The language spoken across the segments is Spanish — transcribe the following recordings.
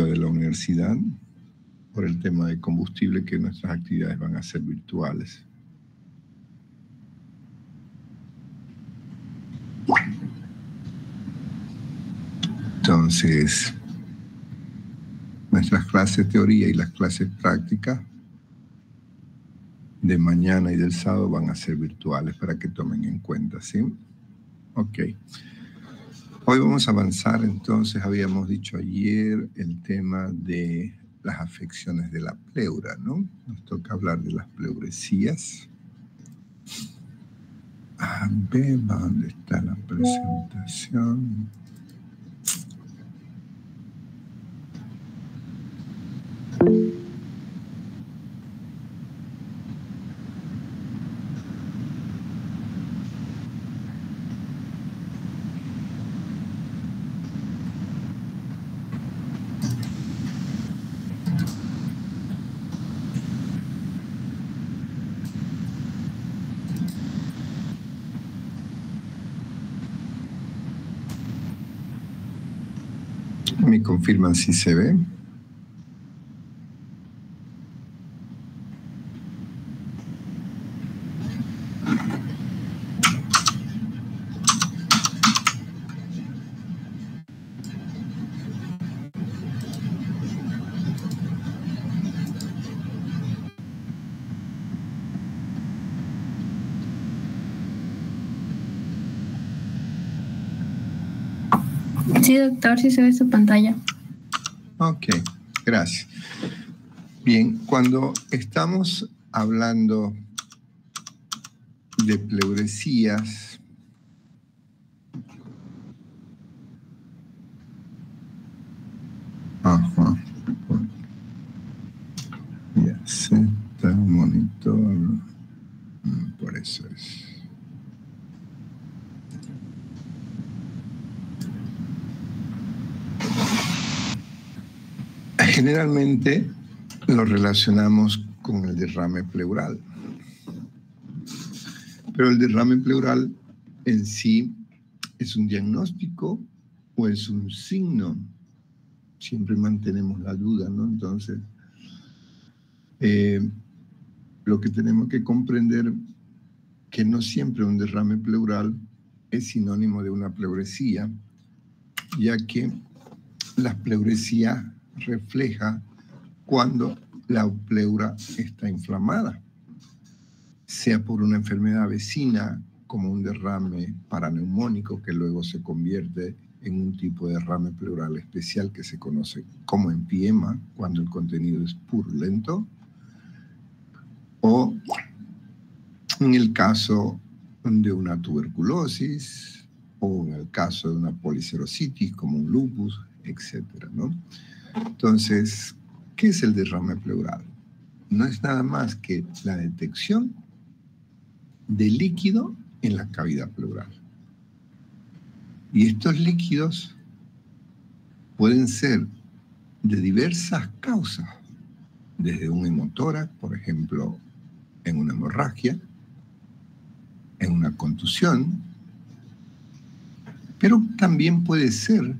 lo de la universidad, por el tema de combustible, que nuestras actividades van a ser virtuales. Entonces, nuestras clases de teoría y las clases prácticas de mañana y del sábado van a ser virtuales para que tomen en cuenta, ¿sí? Ok. Hoy vamos a avanzar, entonces, habíamos dicho ayer el tema de las afecciones de la pleura, ¿no? Nos toca hablar de las pleuresías. A ver, ¿dónde está la presentación? ¿Me confirman si se ve? Sí, doctor, sí se ve su pantalla. Ok, gracias. Bien, cuando estamos hablando de pleuresías, ajá, ya se está el monitor, por eso es. Generalmente lo relacionamos con el derrame pleural, pero el derrame pleural en sí es un diagnóstico o es un signo. Siempre mantenemos la duda, ¿no? Entonces, lo que tenemos que comprender que no siempre un derrame pleural es sinónimo de una pleuresía, ya que la pleuresía refleja cuando la pleura está inflamada, sea por una enfermedad vecina, como un derrame paraneumónico que luego se convierte en un tipo de derrame pleural especial que se conoce como empiema, cuando el contenido es purulento, o en el caso de una tuberculosis, o en el caso de una policerositis, como un lupus, etcétera, ¿no? Entonces, ¿qué es el derrame pleural? No es nada más que la detección de líquido en la cavidad pleural. Y estos líquidos pueden ser de diversas causas, desde un hemotórax, por ejemplo, en una hemorragia, en una contusión, pero también puede ser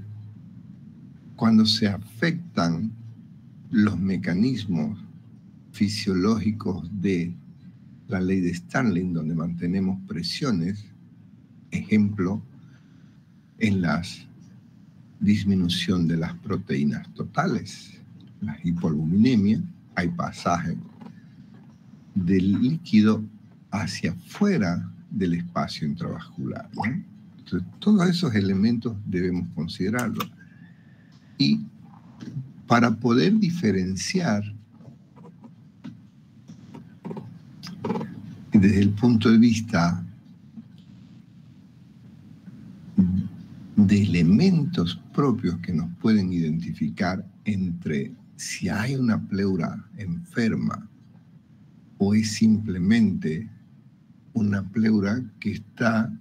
cuando se afectan los mecanismos fisiológicos de la ley de Starling, donde mantenemos presiones, ejemplo, en la disminución de las proteínas totales, la hipoalbuminemia, hay pasaje del líquido hacia afuera del espacio intravascular, ¿no? Entonces, todos esos elementos debemos considerarlos. Y para poder diferenciar desde el punto de vista de elementos propios que nos pueden identificar entre si hay una pleura enferma o es simplemente una pleura que está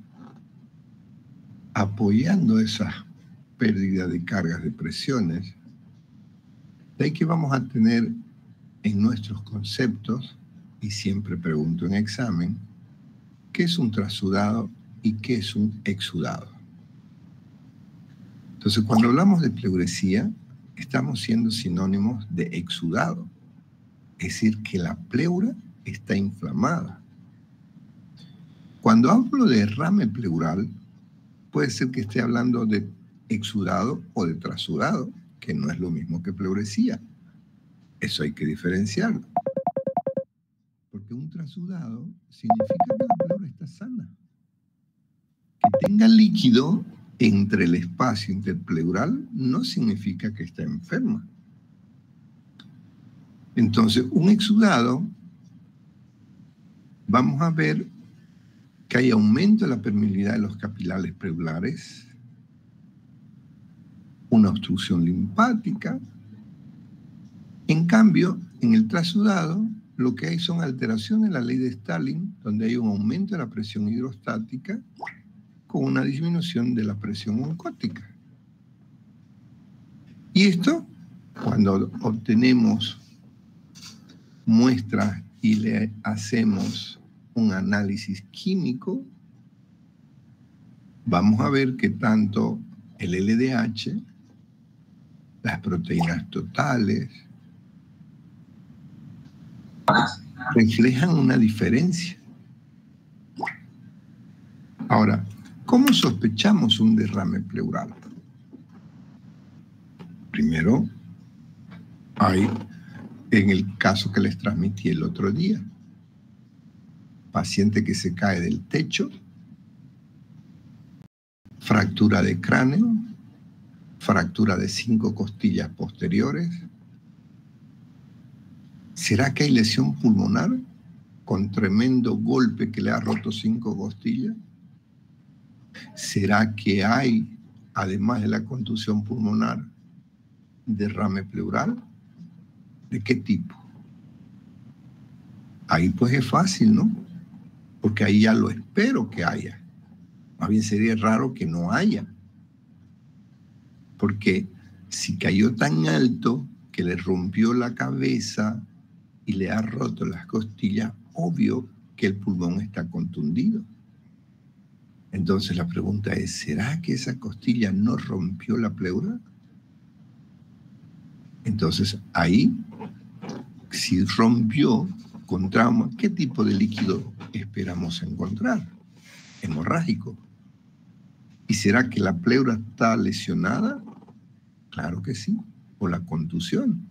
apoyando esa pérdida de cargas de presiones, de ahí que vamos a tener en nuestros conceptos, y siempre pregunto en examen, ¿qué es un trasudado y qué es un exudado? Entonces, cuando hablamos de pleuresía, estamos siendo sinónimos de exudado. Es decir, que la pleura está inflamada. Cuando hablo de derrame pleural, puede ser que esté hablando de exudado o de trasudado, que no es lo mismo que pleuresía. Eso hay que diferenciarlo. Porque un trasudado significa que la pleura está sana. Que tenga líquido entre el espacio interpleural no significa que está enferma. Entonces, un exudado, vamos a ver que hay aumento de la permeabilidad de los capilares pleurales, una obstrucción linfática. En cambio, en el trasudado, lo que hay son alteraciones en la ley de Stalin, donde hay un aumento de la presión hidrostática con una disminución de la presión oncótica. Y esto, cuando obtenemos muestras y le hacemos un análisis químico, vamos a ver que tanto el LDH, las proteínas totales, reflejan una diferencia. Ahora, ¿cómo sospechamos un derrame pleural? Primero, hay, en el caso que les transmití el otro día, paciente que se cae del techo, fractura de cráneo, fractura de 5 costillas posteriores. ¿Será que hay lesión pulmonar con tremendo golpe que le ha roto 5 costillas? ¿Será que hay, además de la contusión pulmonar, derrame pleural? ¿De qué tipo? Ahí pues es fácil, ¿no? Porque ahí ya lo espero que haya. Más bien sería raro que no haya. Porque si cayó tan alto que le rompió la cabeza y le ha roto las costillas, obvio que el pulmón está contundido. Entonces la pregunta es, ¿será que esa costilla no rompió la pleura? Entonces ahí, si rompió con trauma, ¿qué tipo de líquido esperamos encontrar? Hemorrágico. ¿Y será que la pleura está lesionada? Claro que sí, o la contusión.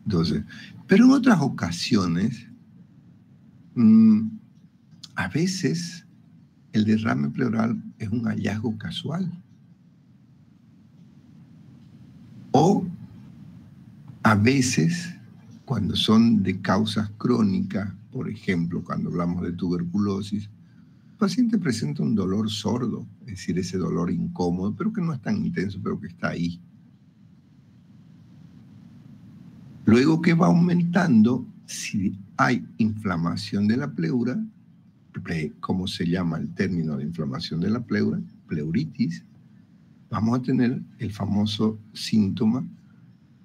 Entonces, pero en otras ocasiones, a veces el derrame pleural es un hallazgo casual. O a veces, cuando son de causas crónicas, por ejemplo, cuando hablamos de tuberculosis, el paciente presenta un dolor sordo, es decir, ese dolor incómodo, pero que no es tan intenso, pero que está ahí. Luego que va aumentando, si hay inflamación de la pleura, como se llama el término de inflamación de la pleura, pleuritis, vamos a tener el famoso síntoma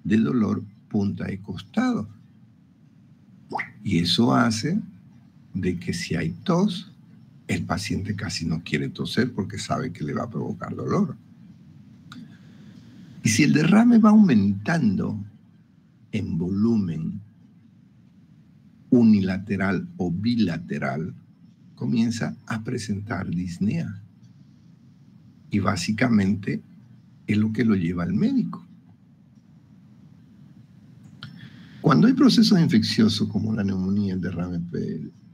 de dolor punta de costado. Y eso hace de que si hay tos, el paciente casi no quiere toser porque sabe que le va a provocar dolor. Y si el derrame va aumentando en volumen unilateral o bilateral, comienza a presentar disnea. Y básicamente es lo que lo lleva al médico. Cuando hay procesos infecciosos como la neumonía, el derrame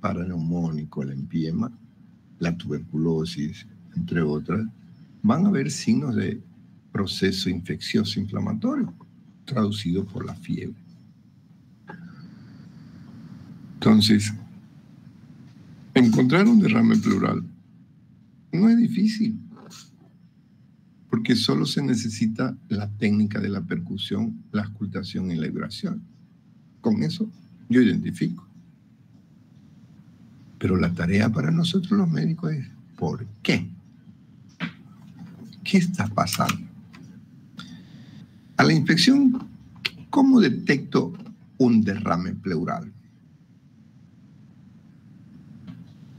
paraneumónico, el empiema, la tuberculosis, entre otras, van a haber signos de proceso infeccioso inflamatorio, traducido por la fiebre. Entonces, encontrar un derrame pleural no es difícil, porque solo se necesita la técnica de la percusión, la auscultación y la vibración. Con eso yo identifico. Pero la tarea para nosotros los médicos es ¿por qué? ¿Qué está pasando? A la infección, ¿cómo detecto un derrame pleural?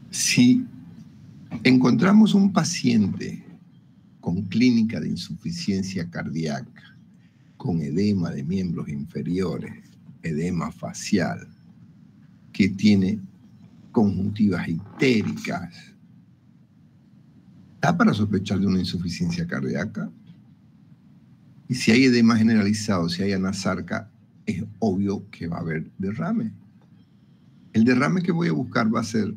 Si encontramos un paciente con clínica de insuficiencia cardíaca con edema de miembros inferiores, edema facial, que tiene conjuntivas ictéricas, ¿da para sospechar de una insuficiencia cardíaca? Y si hay edema generalizado, si hay anasarca, es obvio que va a haber derrame. El derrame que voy a buscar va a ser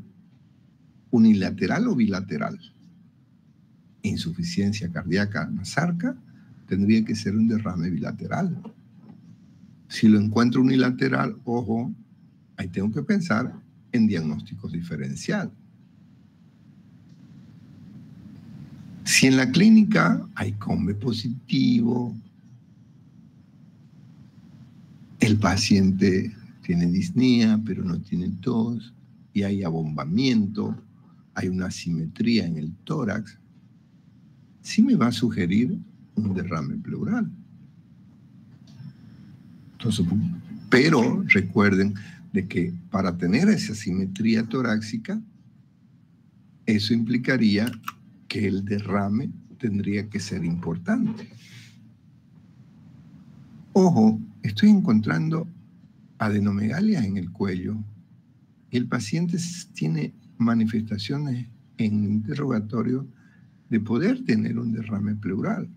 unilateral o bilateral. Insuficiencia cardíaca anasarca tendría que ser un derrame bilateral. Si lo encuentro unilateral, ojo, ahí tengo que pensar en diagnósticos diferencial. Si en la clínica hay COMBE positivo, el paciente tiene disnea, pero no tiene tos, y hay abombamiento, hay una asimetría en el tórax, sí me va a sugerir un derrame pleural. Entonces, pero recuerden de que para tener esa simetría torácica, eso implicaría que el derrame tendría que ser importante. Ojo, estoy encontrando adenomegalias en el cuello y el paciente tiene manifestaciones en interrogatorio de poder tener un derrame pleural.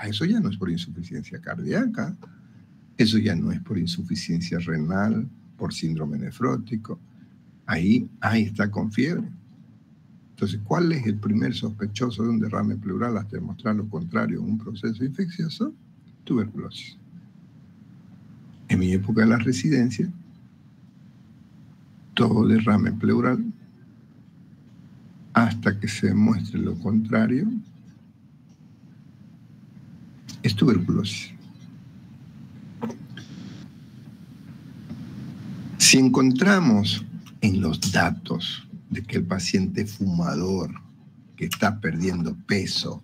Eso ya no es por insuficiencia cardíaca, eso ya no es por insuficiencia renal, por síndrome nefrótico. Ahí está con fiebre. Entonces, ¿cuál es el primer sospechoso de un derrame pleural hasta demostrar lo contrario en un proceso infeccioso? Tuberculosis. En mi época de la residencia, todo derrame pleural, hasta que se demuestre lo contrario, es tuberculosis. Si encontramos en los datos de que el paciente fumador que está perdiendo peso,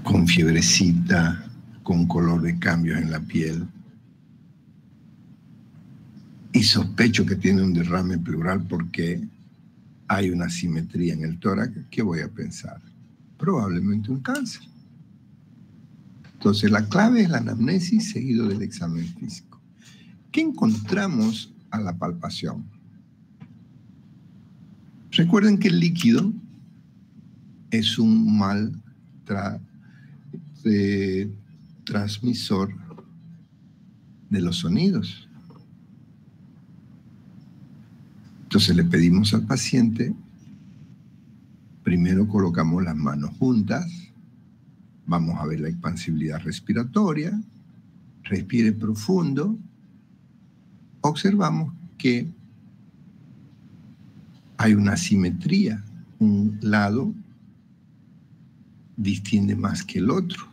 con fiebrecita, con color de cambios en la piel, y sospecho que tiene un derrame pleural porque hay una asimetría en el tórax, ¿qué voy a pensar? Probablemente un cáncer. Entonces, la clave es la anamnesis seguido del examen físico. ¿Qué encontramos a la palpación? Recuerden que el líquido es un mal transmisor de los sonidos. Entonces le pedimos al paciente, primero colocamos las manos juntas, vamos a ver la expansibilidad respiratoria, respire profundo, observamos que hay una asimetría, un lado distiende más que el otro,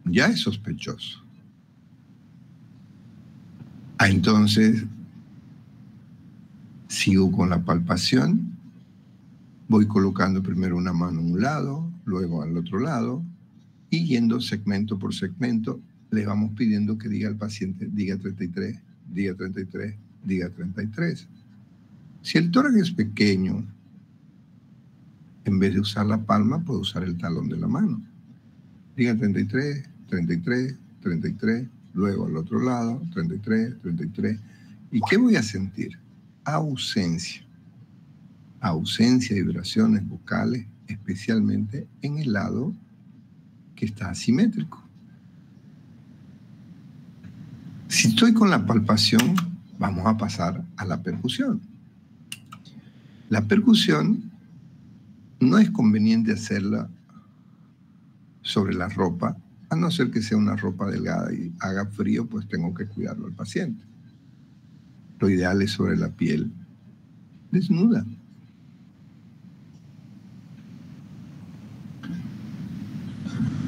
ya es sospechoso. Entonces, sigo con la palpación, voy colocando primero una mano a un lado, luego al otro lado, y yendo segmento por segmento, le vamos pidiendo que diga al paciente, diga 33, diga 33, diga 33. Si el tórax es pequeño, en vez de usar la palma, puedo usar el talón de la mano. Diga 33, 33, 33, luego al otro lado, 33, 33. ¿Y qué voy a sentir? Ausencia. Ausencia de vibraciones vocales, especialmente en el lado que está asimétrico. Si estoy con la palpación, vamos a pasar a la percusión. La percusión no es conveniente hacerla sobre la ropa, a no ser que sea una ropa delgada y haga frío, pues tengo que cuidarlo al paciente. Lo ideal es sobre la piel desnuda.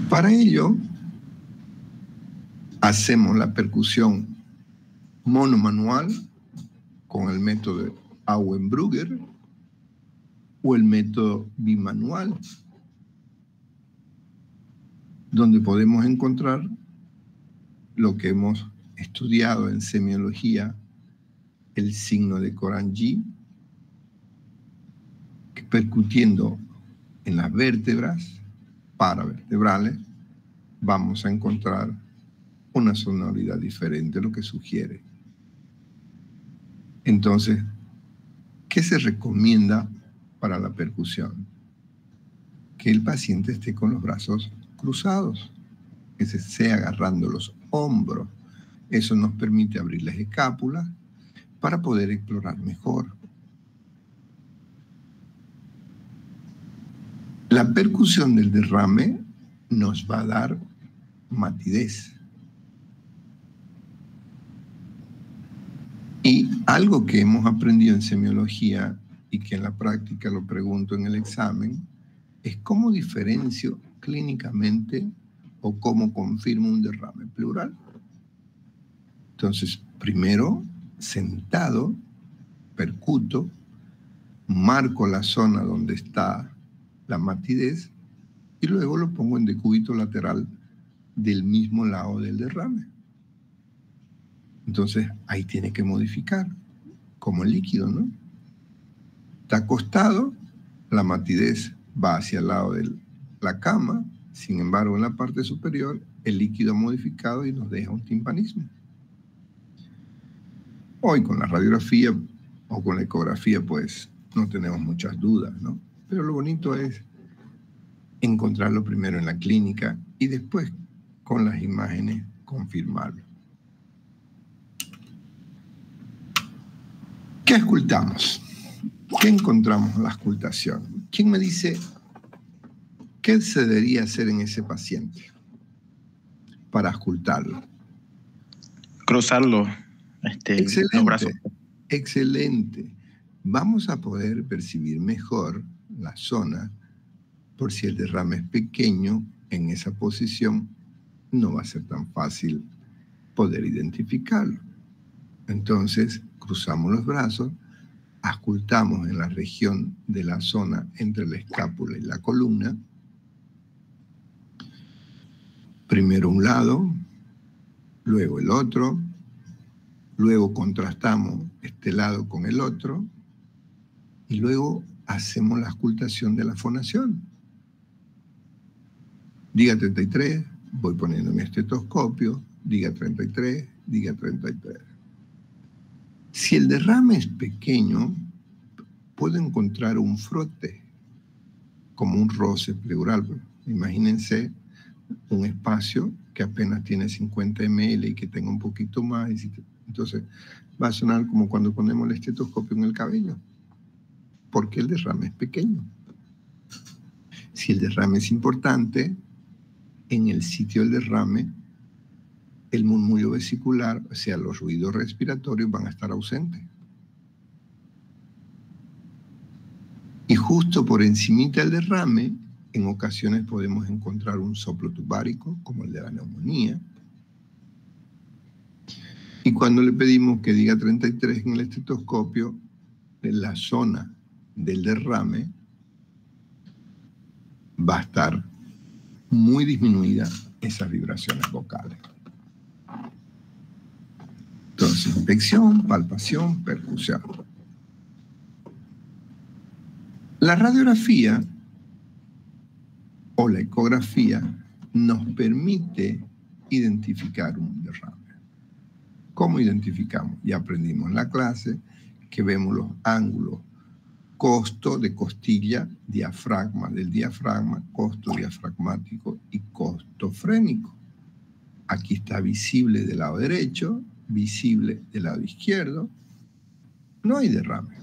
Para ello, hacemos la percusión monomanual con el método de Auenbrugger o el método bimanual, donde podemos encontrar lo que hemos estudiado en semiología, el signo de Corangy, que percutiendo en las vértebras paravertebrales vamos a encontrar una sonoridad diferente, lo que sugiere. Entonces, ¿qué se recomienda para la percusión? Que el paciente esté con los brazos cruzados, que se esté agarrando los hombros. Eso nos permite abrir las escápulas para poder explorar mejor. La percusión del derrame nos va a dar matidez. Y algo que hemos aprendido en semiología y que en la práctica lo pregunto en el examen, es cómo diferencio clínicamente o cómo confirmo un derrame pleural. Entonces, primero, sentado, percuto, marco la zona donde está la matidez y luego lo pongo en decúbito lateral del mismo lado del derrame. Entonces, ahí tiene que modificar, como el líquido, ¿no? Está acostado, la matidez va hacia el lado de la cama, sin embargo, en la parte superior, el líquido ha modificado y nos deja un timpanismo. Hoy con la radiografía o con la ecografía, pues, no tenemos muchas dudas, ¿no? Pero lo bonito es encontrarlo primero en la clínica y después, con las imágenes, confirmarlo. ¿Qué auscultamos? ¿Qué encontramos en la auscultación? ¿Quién me dice qué se debería hacer en ese paciente para auscultarlo? Cruzarlo, los brazos. Excelente. Vamos a poder percibir mejor la zona, por si el derrame es pequeño, en esa posición no va a ser tan fácil poder identificarlo. Entonces, cruzamos los brazos, auscultamos en la región de la zona entre la escápula y la columna. Primero un lado, luego el otro, luego contrastamos este lado con el otro y luego hacemos la auscultación de la fonación. Diga 33, voy poniendo mi estetoscopio, diga 33, diga 33. Si el derrame es pequeño, puedo encontrar un frote, como un roce pleural. Imagínense un espacio que apenas tiene 50 ml y que tenga un poquito más. Entonces va a sonar como cuando ponemos el estetoscopio en el cabello, porque el derrame es pequeño. Si el derrame es importante, en el sitio del derrame, el murmullo vesicular, o sea, los ruidos respiratorios van a estar ausentes. Y justo por encimita del derrame, en ocasiones podemos encontrar un soplo tubárico, como el de la neumonía. Y cuando le pedimos que diga 33 en el estetoscopio, en la zona del derrame va a estar muy disminuida esas vibraciones vocales. Entonces, inspección, palpación, percusión. La radiografía o la ecografía nos permite identificar un derrame. ¿Cómo identificamos? Ya aprendimos en la clase que vemos los ángulos costo de costilla, diafragma del diafragma, costo diafragmático y costo frénico. Aquí está visible del lado derecho, visible del lado izquierdo. No hay derrame.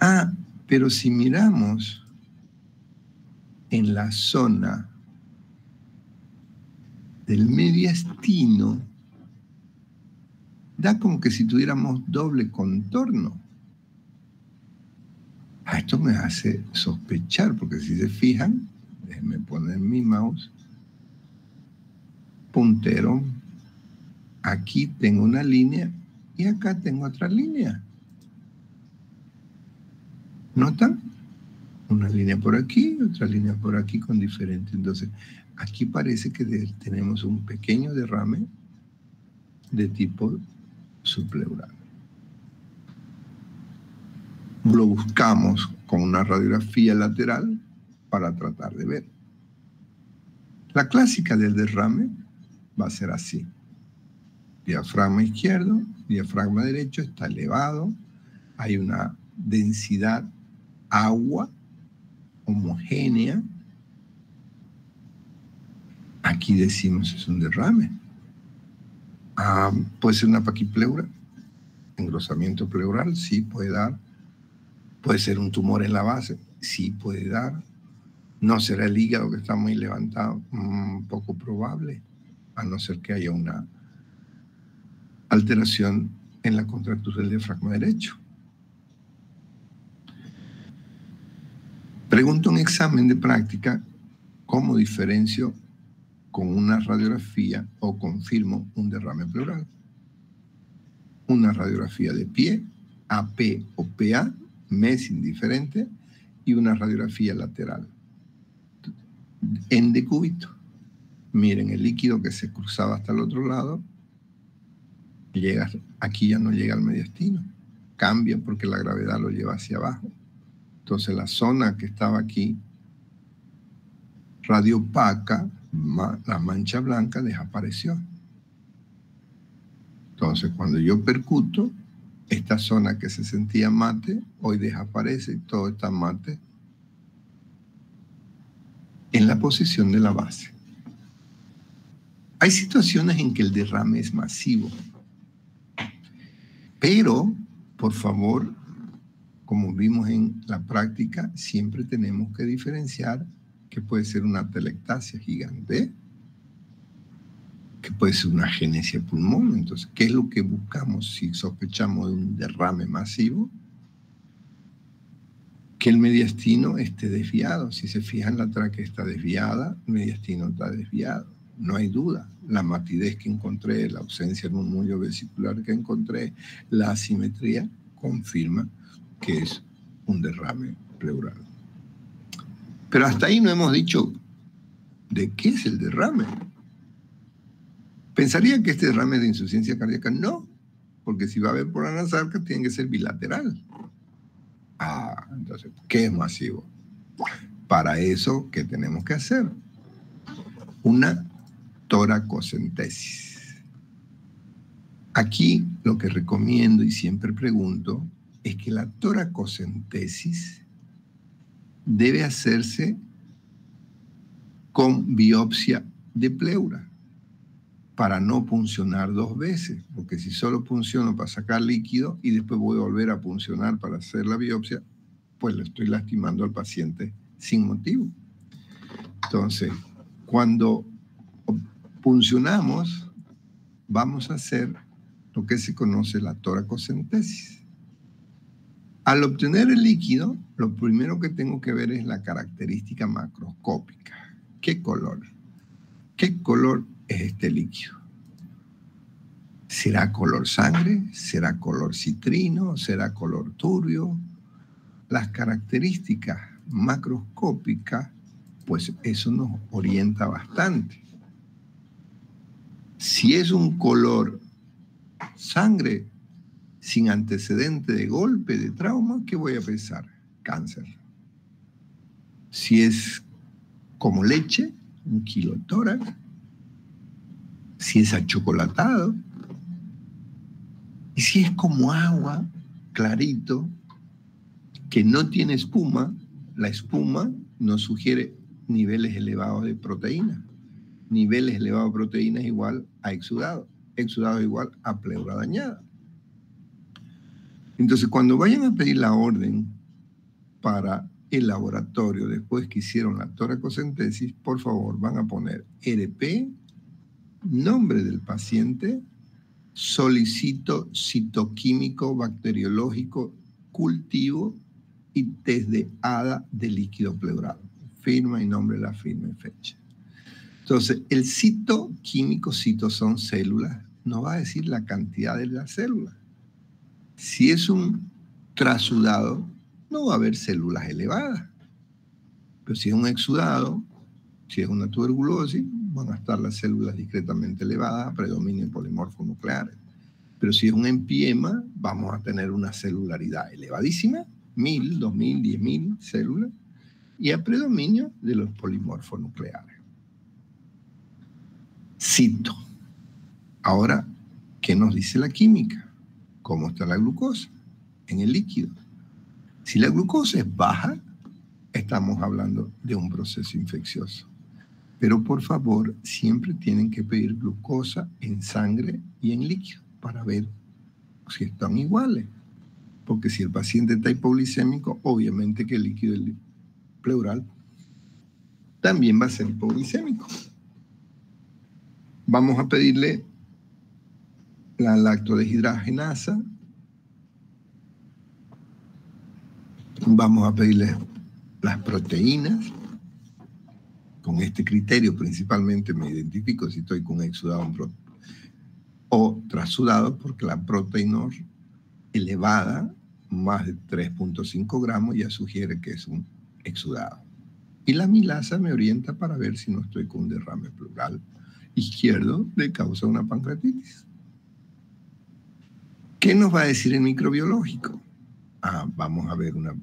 Ah, pero si miramos en la zona del mediastino, da como que si tuviéramos doble contorno. Esto me hace sospechar, porque si se fijan, déjenme poner mi mouse, puntero, aquí tengo una línea y acá tengo otra línea. ¿Notan? Una línea por aquí, otra línea por aquí con diferente. Entonces, aquí parece que tenemos un pequeño derrame de tipo subpleural. lo buscamos con una radiografía lateral para tratar de ver. La clásica del derrame va a ser así. Diafragma izquierdo, diafragma derecho está elevado, hay una densidad agua homogénea. Aquí decimos es un derrame. Puede ser una paquipleura, engrosamiento pleural, sí puede dar. Puede ser un tumor en la base, sí puede dar. No será el hígado que está muy levantado, poco probable, a no ser que haya una alteración en la contractura del diafragma derecho. Pregunto en examen de práctica cómo diferencio con una radiografía o confirmo un derrame pleural. Una radiografía de pie, AP o PA, me es indiferente, y una radiografía lateral en decúbito. Miren el líquido que se cruzaba hasta el otro lado, llega, aquí ya no llega al mediastino, cambia porque la gravedad lo lleva hacia abajo. Entonces la zona que estaba aquí, radiopaca, la mancha blanca desapareció. Entonces cuando yo percuto, esta zona que se sentía mate, hoy desaparece y todo está mate en la posición de la base. Hay situaciones en que el derrame es masivo, pero, por favor, como vimos en la práctica, siempre tenemos que diferenciar que puede ser una atelectasia gigante, que puede ser una agenesia pulmón. Entonces, ¿qué es lo que buscamos si sospechamos de un derrame masivo? Que el mediastino esté desviado. Si se fijan, la tráquea está desviada, el mediastino está desviado. No hay duda. La matidez que encontré, la ausencia del murmullo vesicular que encontré, la asimetría confirma que es un derrame pleural. Pero hasta ahí no hemos dicho de qué es el derrame. ¿Pensaría que este derrame es de insuficiencia cardíaca? No, porque si va a haber por anasarca tiene que ser bilateral. Entonces, ¿qué es masivo? Para eso, ¿qué tenemos que hacer? Una toracocentesis. Aquí lo que recomiendo y siempre pregunto es que la toracocentesis debe hacerse con biopsia de pleura para no puncionar dos veces, porque si solo punciono para sacar líquido y después voy a volver a puncionar para hacer la biopsia, pues le estoy lastimando al paciente sin motivo. Entonces, cuando puncionamos, vamos a hacer lo que se conoce la toracocentesis. Al obtener el líquido, lo primero que tengo que ver es la característica macroscópica. ¿Qué color? ¿Qué color es este líquido? ¿Será color sangre? ¿Será color citrino? ¿Será color turbio? Las características macroscópicas, pues eso nos orienta bastante. Si es un color sangre sin antecedente de golpe, de trauma, ¿qué voy a pensar? Cáncer. Si es como leche, un kilotórax. Si es achocolatado. Y si es como agua, clarito, que no tiene espuma, la espuma nos sugiere niveles elevados de proteína. Niveles elevados de proteína es igual a exudado. Exudado es igual a pleura dañada. Entonces, cuando vayan a pedir la orden para el laboratorio después que hicieron la toracocentesis, por favor, van a poner RP, nombre del paciente, solicito citoquímico, bacteriológico, cultivo y test de ADA de líquido pleural. Firma y nombre de la firma y fecha. Entonces, el citoquímico, citos son células, nos va a decir la cantidad de las células. Si es un trasudado, no va a haber células elevadas. Pero si es un exudado, si es una tuberculosis, van a estar las células discretamente elevadas, predominio polimorfos nucleares. Pero si es un empiema, vamos a tener una celularidad elevadísima 1000, 2000, 10.000 células, y a predominio de los polimorfos nucleares. Cito. Ahora, ¿qué nos dice la química? ¿Cómo está la glucosa en el líquido? Si la glucosa es baja, estamos hablando de un proceso infeccioso. Pero por favor, siempre tienen que pedir glucosa en sangre y en líquido para ver si están iguales. Porque si el paciente está hipoglicémico, obviamente que el líquido pleural también va a ser hipoglicémico. Vamos a pedirle la lactodeshidragenasa. Vamos a pedirle las proteínas. Con este criterio principalmente me identifico si estoy con exudado o trasudado, porque la proteína elevada, más de 3.5 gramos, ya sugiere que es un exudado. Y la amilasa me orienta para ver si no estoy con un derrame pleural izquierdo de causa de una pancreatitis. ¿Qué nos va a decir el microbiológico? Vamos a ver una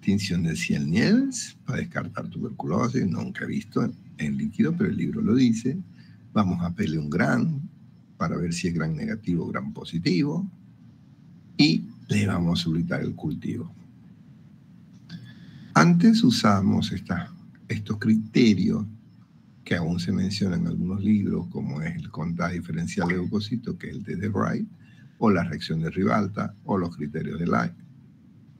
tinción de Ciel-Niels para descartar tuberculosis. Nunca he visto en líquido, pero el libro lo dice. Vamos a pedirle un gran para ver si es gran negativo o gran positivo. Y le vamos a solicitar el cultivo. Antes usábamos estos criterios que aún se mencionan en algunos libros, como es el contagio diferencial de leucocitos, que es el test de Wright, o la reacción de Ribalta, o los criterios de Light.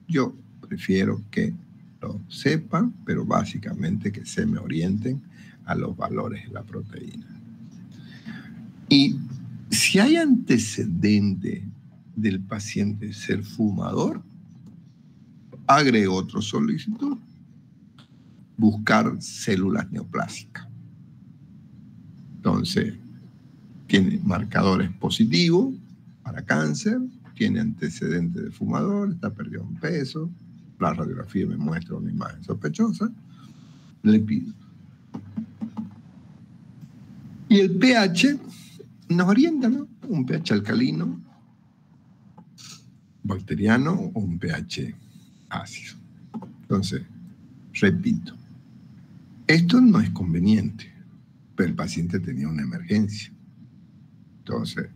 Yo prefiero que lo sepan, pero básicamente que se me orienten a los valores de la proteína. Y si hay antecedente del paciente ser fumador, agrego otra solicitud: buscar células neoplásicas. Entonces, tiene marcadores positivos para cáncer, tiene antecedentes de fumador, está perdido en peso, la radiografía me muestra una imagen sospechosa, le pido. Y el pH nos orienta, ¿no? Un pH alcalino, bacteriano o un pH ácido. Entonces, repito, esto no es conveniente, pero el paciente tenía una emergencia. Entonces,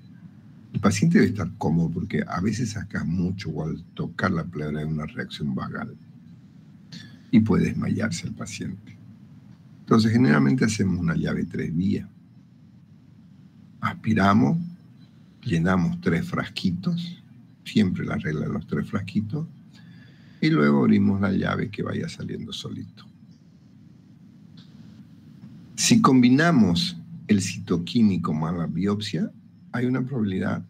el paciente debe estar cómodo porque a veces saca mucho o al tocar la pleura hay una reacción vagal y puede desmayarse el paciente. Entonces, generalmente hacemos una llave 3 vías. Aspiramos, llenamos 3 frasquitos, siempre la regla de los 3 frasquitos, y luego abrimos la llave que vaya saliendo solito. Si combinamos el citoquímico más la biopsia, hay una probabilidad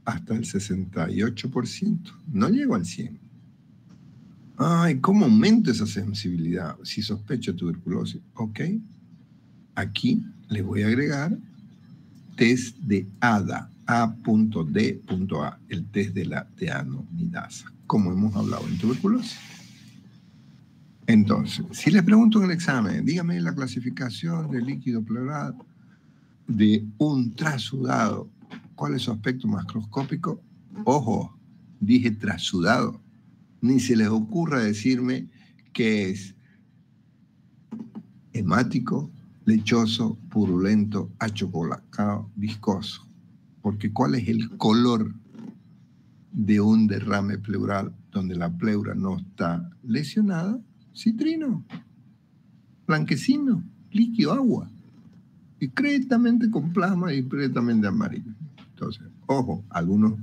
hasta el 68%. No llego al 100%. Ay, ¿cómo aumento esa sensibilidad? Si sospecho tuberculosis. Ok. Aquí le voy a agregar test de ADA, A.D.A, el test de la teanomidasa, como hemos hablado en tuberculosis. Entonces, si les pregunto en el examen, dígame la clasificación del líquido pleural de un trasudado, ¿cuál es su aspecto macroscópico? Ojo, dije trasudado. Ni se les ocurra decirme que es hemático, lechoso, purulento, achocolacado, viscoso. Porque ¿cuál es el color de un derrame pleural donde la pleura no está lesionada? Citrino, blanquecino, líquido, agua. Discretamente con plasma y discretamente amarillo. Entonces, ojo, algunos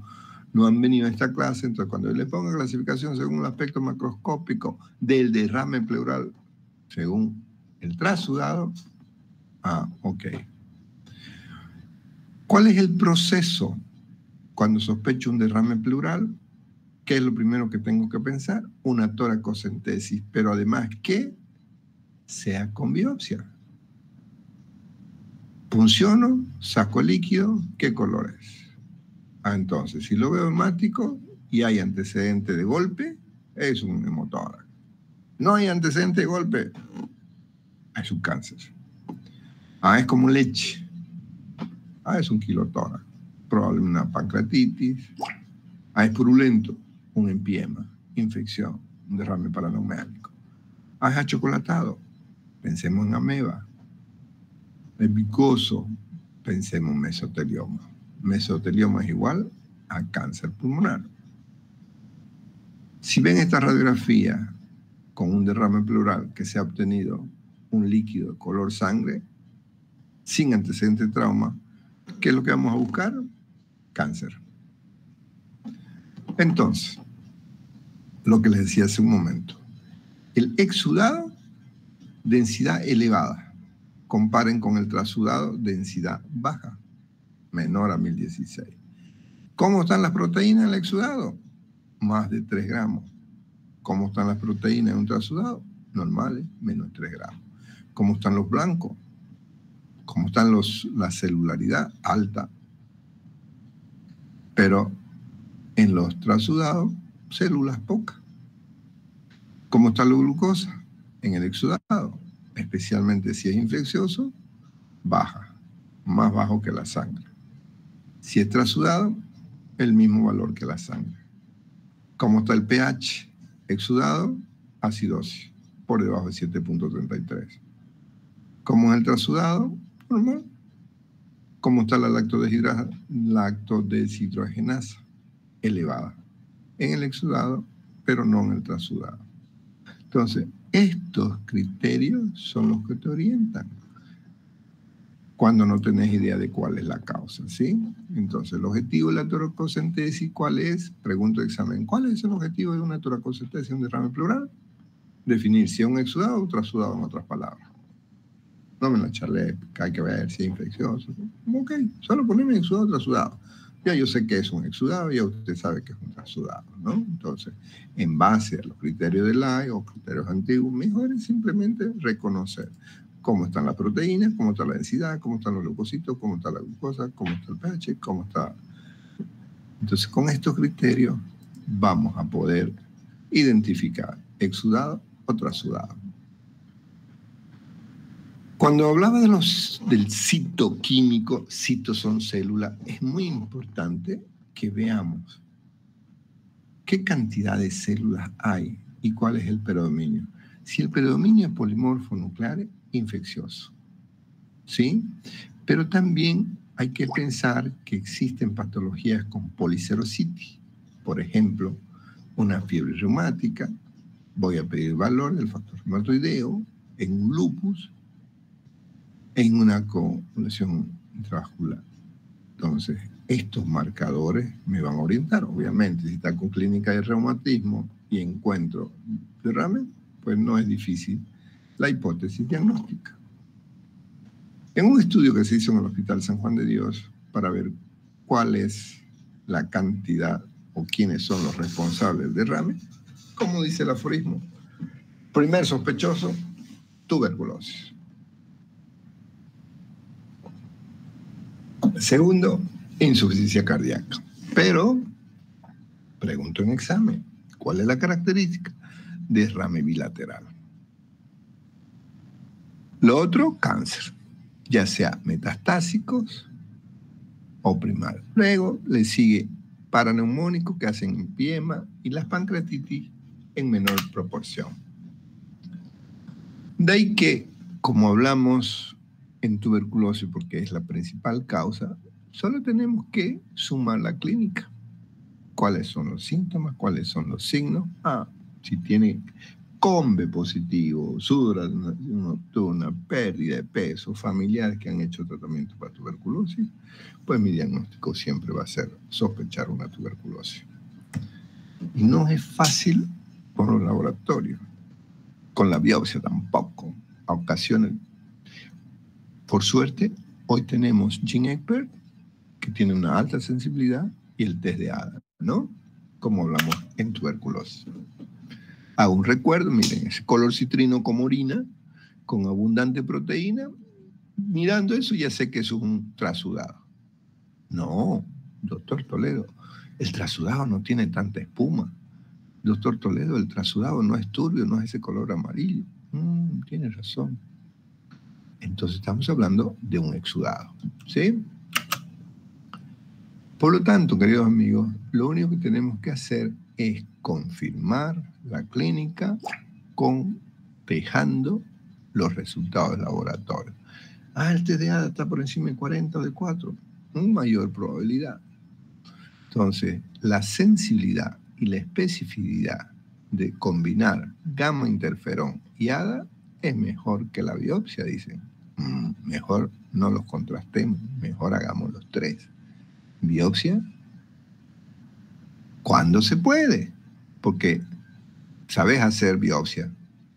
no han venido a esta clase, entonces cuando yo le pongo clasificación según el aspecto macroscópico del derrame pleural, según el trasudado, ok. ¿Cuál es el proceso cuando sospecho un derrame pleural? ¿Qué es lo primero que tengo que pensar? Una toracocentesis, pero además que sea con biopsia. Punciono, saco el líquido, ¿qué color es? Entonces, si lo veo hemático y hay antecedente de golpe, es un hemotórax. No hay antecedente de golpe, es un cáncer. Es como leche. Es un quilotórax, probablemente una pancreatitis. Es purulento, un empiema, infección. un derrame paraneumónico. Es achocolatado, pensemos en ameba. Es viscoso, pensemos en mesotelioma. Mesotelioma es igual a cáncer pulmonar. Si ven esta radiografía con un derrame pleural que se ha obtenido un líquido de color sangre, sin antecedente de trauma, ¿qué es lo que vamos a buscar? Cáncer. Entonces, lo que les decía hace un momento, el exudado, densidad elevada. Comparen con el trasudado, densidad baja, menor a 1016. ¿Cómo están las proteínas en el exudado? Más de 3 gramos. ¿Cómo están las proteínas en un trasudado? Normales, menos 3 gramos. ¿Cómo están los blancos? ¿Cómo están la celularidad? Alta. Pero en los trasudados, células pocas. ¿Cómo está la glucosa? En el exudado, especialmente si es infeccioso, baja, más bajo que la sangre. Si es trasudado, el mismo valor que la sangre. ¿Cómo está el pH? Exudado, acidosis, por debajo de 7.33. ¿Cómo es el trasudado? Normal. ¿Cómo está la lactodeshidrogenasa? Elevada. En el exudado, pero no en el trasudado. Entonces, estos criterios son los que te orientan cuando no tenés idea de cuál es la causa, ¿sí? Entonces, el objetivo de la toracocentesis, ¿cuál es? Pregunto de examen, ¿cuál es el objetivo de una toracocentesis, un derrame pleural? Definir si es un exudado o trasudado, en otras palabras. No me la charlé, hay que ver si es infeccioso. Ok, solo poneme exudado o trasudado. Ya yo sé que es un exudado, ya usted sabe que es un trasudado, ¿no? Entonces, en base a los criterios del AI o criterios antiguos, mejor es simplemente reconocer cómo están las proteínas, cómo está la densidad, cómo están los leucocitos, cómo está la glucosa, cómo está el pH, cómo está... Entonces, con estos criterios vamos a poder identificar exudado o trasudado. Cuando hablaba del citoquímico, citos son células, es muy importante que veamos qué cantidad de células hay y cuál es el predominio. Si el predominio es polimorfo nuclear, infeccioso, ¿sí? Pero también hay que pensar que existen patologías con policerositis. Por ejemplo, una fiebre reumática, voy a pedir valor del factor reumatoideo, en un lupus, en una coagulación intravascular. Entonces, estos marcadores me van a orientar. Obviamente, si está con clínica de reumatismo y encuentro derrame, pues no es difícil la hipótesis diagnóstica. En un estudio que se hizo en el Hospital San Juan de Dios para ver cuál es la cantidad o quiénes son los responsables del derrame, como dice el aforismo, primer sospechoso, tuberculosis. Segundo, insuficiencia cardíaca. Pero, pregunto en examen, ¿cuál es la característica? Derrame bilateral. Lo otro, cáncer, ya sea metastásicos o primario. Luego le sigue paraneumónicos que hacen empiema y las pancreatitis en menor proporción. De ahí que, como hablamos en tuberculosis, porque es la principal causa, solo tenemos que sumar la clínica. ¿Cuáles son los síntomas? ¿Cuáles son los signos? Si tiene COMBE positivo, sudor nocturna, pérdida de peso, familiares que han hecho tratamiento para tuberculosis, pues mi diagnóstico siempre va a ser sospechar una tuberculosis. Y no es fácil por los laboratorios. Con la biopsia tampoco. A ocasiones, por suerte, hoy tenemos GeneXpert, que tiene una alta sensibilidad, y el test de ADA, ¿no? Como hablamos en tuberculosis. Hago un recuerdo, miren, ese color citrino como orina, con abundante proteína. Mirando eso ya sé que eso es un trasudado. No, doctor Toledo, el trasudado no tiene tanta espuma. Doctor Toledo, el trasudado no es turbio, no es ese color amarillo. Tiene razón. Entonces estamos hablando de un exudado, ¿sí? Por lo tanto, queridos amigos, lo único que tenemos que hacer es confirmar la clínica dejando los resultados del laboratorio. El TDA está por encima de 40 o de 4. Mayor probabilidad. Entonces, la sensibilidad y la especificidad de combinar gamma interferón y ADA es mejor que la biopsia, dicen. Mejor no los contrastemos, mejor hagamos los 3. Biopsia, cuando se puede, porque sabes hacer biopsia.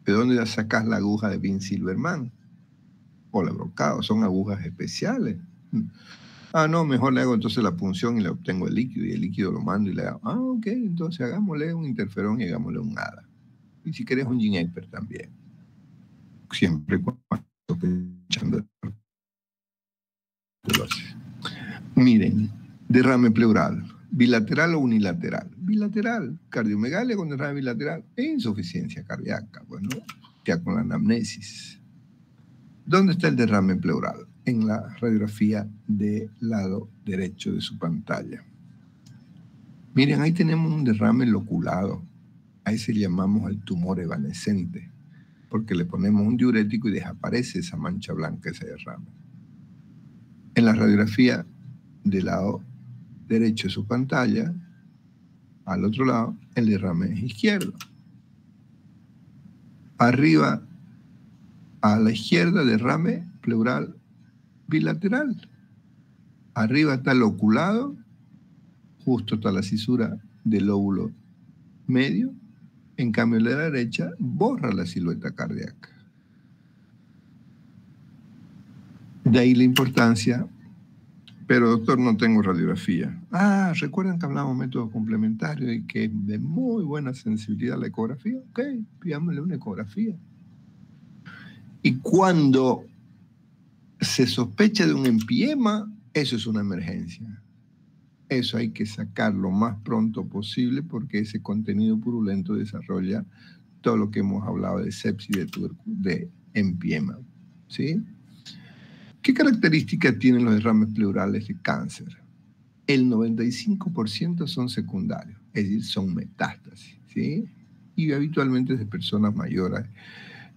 ¿De dónde sacas la aguja de Bill Silverman? O la Brocado, son agujas especiales. No, mejor le hago entonces la punción y le obtengo el líquido, y el líquido lo mando y le hago, ok, entonces hagámosle un interferón y hagámosle un ADA. Y si querés un gene expert también. Siempre cuando sospechando. Miren, derrame pleural, bilateral o unilateral. Bilateral, cardiomegalia con derrame bilateral e insuficiencia cardíaca. Bueno, ya con la anamnesis. ¿Dónde está el derrame pleural? En la radiografía del lado derecho de su pantalla. Miren, ahí tenemos un derrame loculado. A ese le llamamos el tumor evanescente, porque le ponemos un diurético y desaparece esa mancha blanca, ese derrame. En la radiografía del lado derecho de su pantalla, al otro lado, el derrame es izquierdo. Arriba, a la izquierda, derrame pleural bilateral. Arriba está el oculado, justo está la cisura del lóbulo medio. En cambio, la derecha borra la silueta cardíaca. De ahí la importancia. Pero, doctor, no tengo radiografía. ¿Recuerdan que hablamos de métodos complementarios y que es de muy buena sensibilidad la ecografía? Ok, pidámosle una ecografía. Y cuando se sospecha de un empiema, eso es una emergencia. Eso hay que sacar lo más pronto posible porque ese contenido purulento desarrolla todo lo que hemos hablado de sepsis, de empiema. ¿Sí? ¿Qué características tienen los derrames pleurales de cáncer? El 95% son secundarios, es decir, son metástasis, ¿sí? Y habitualmente es de personas mayores.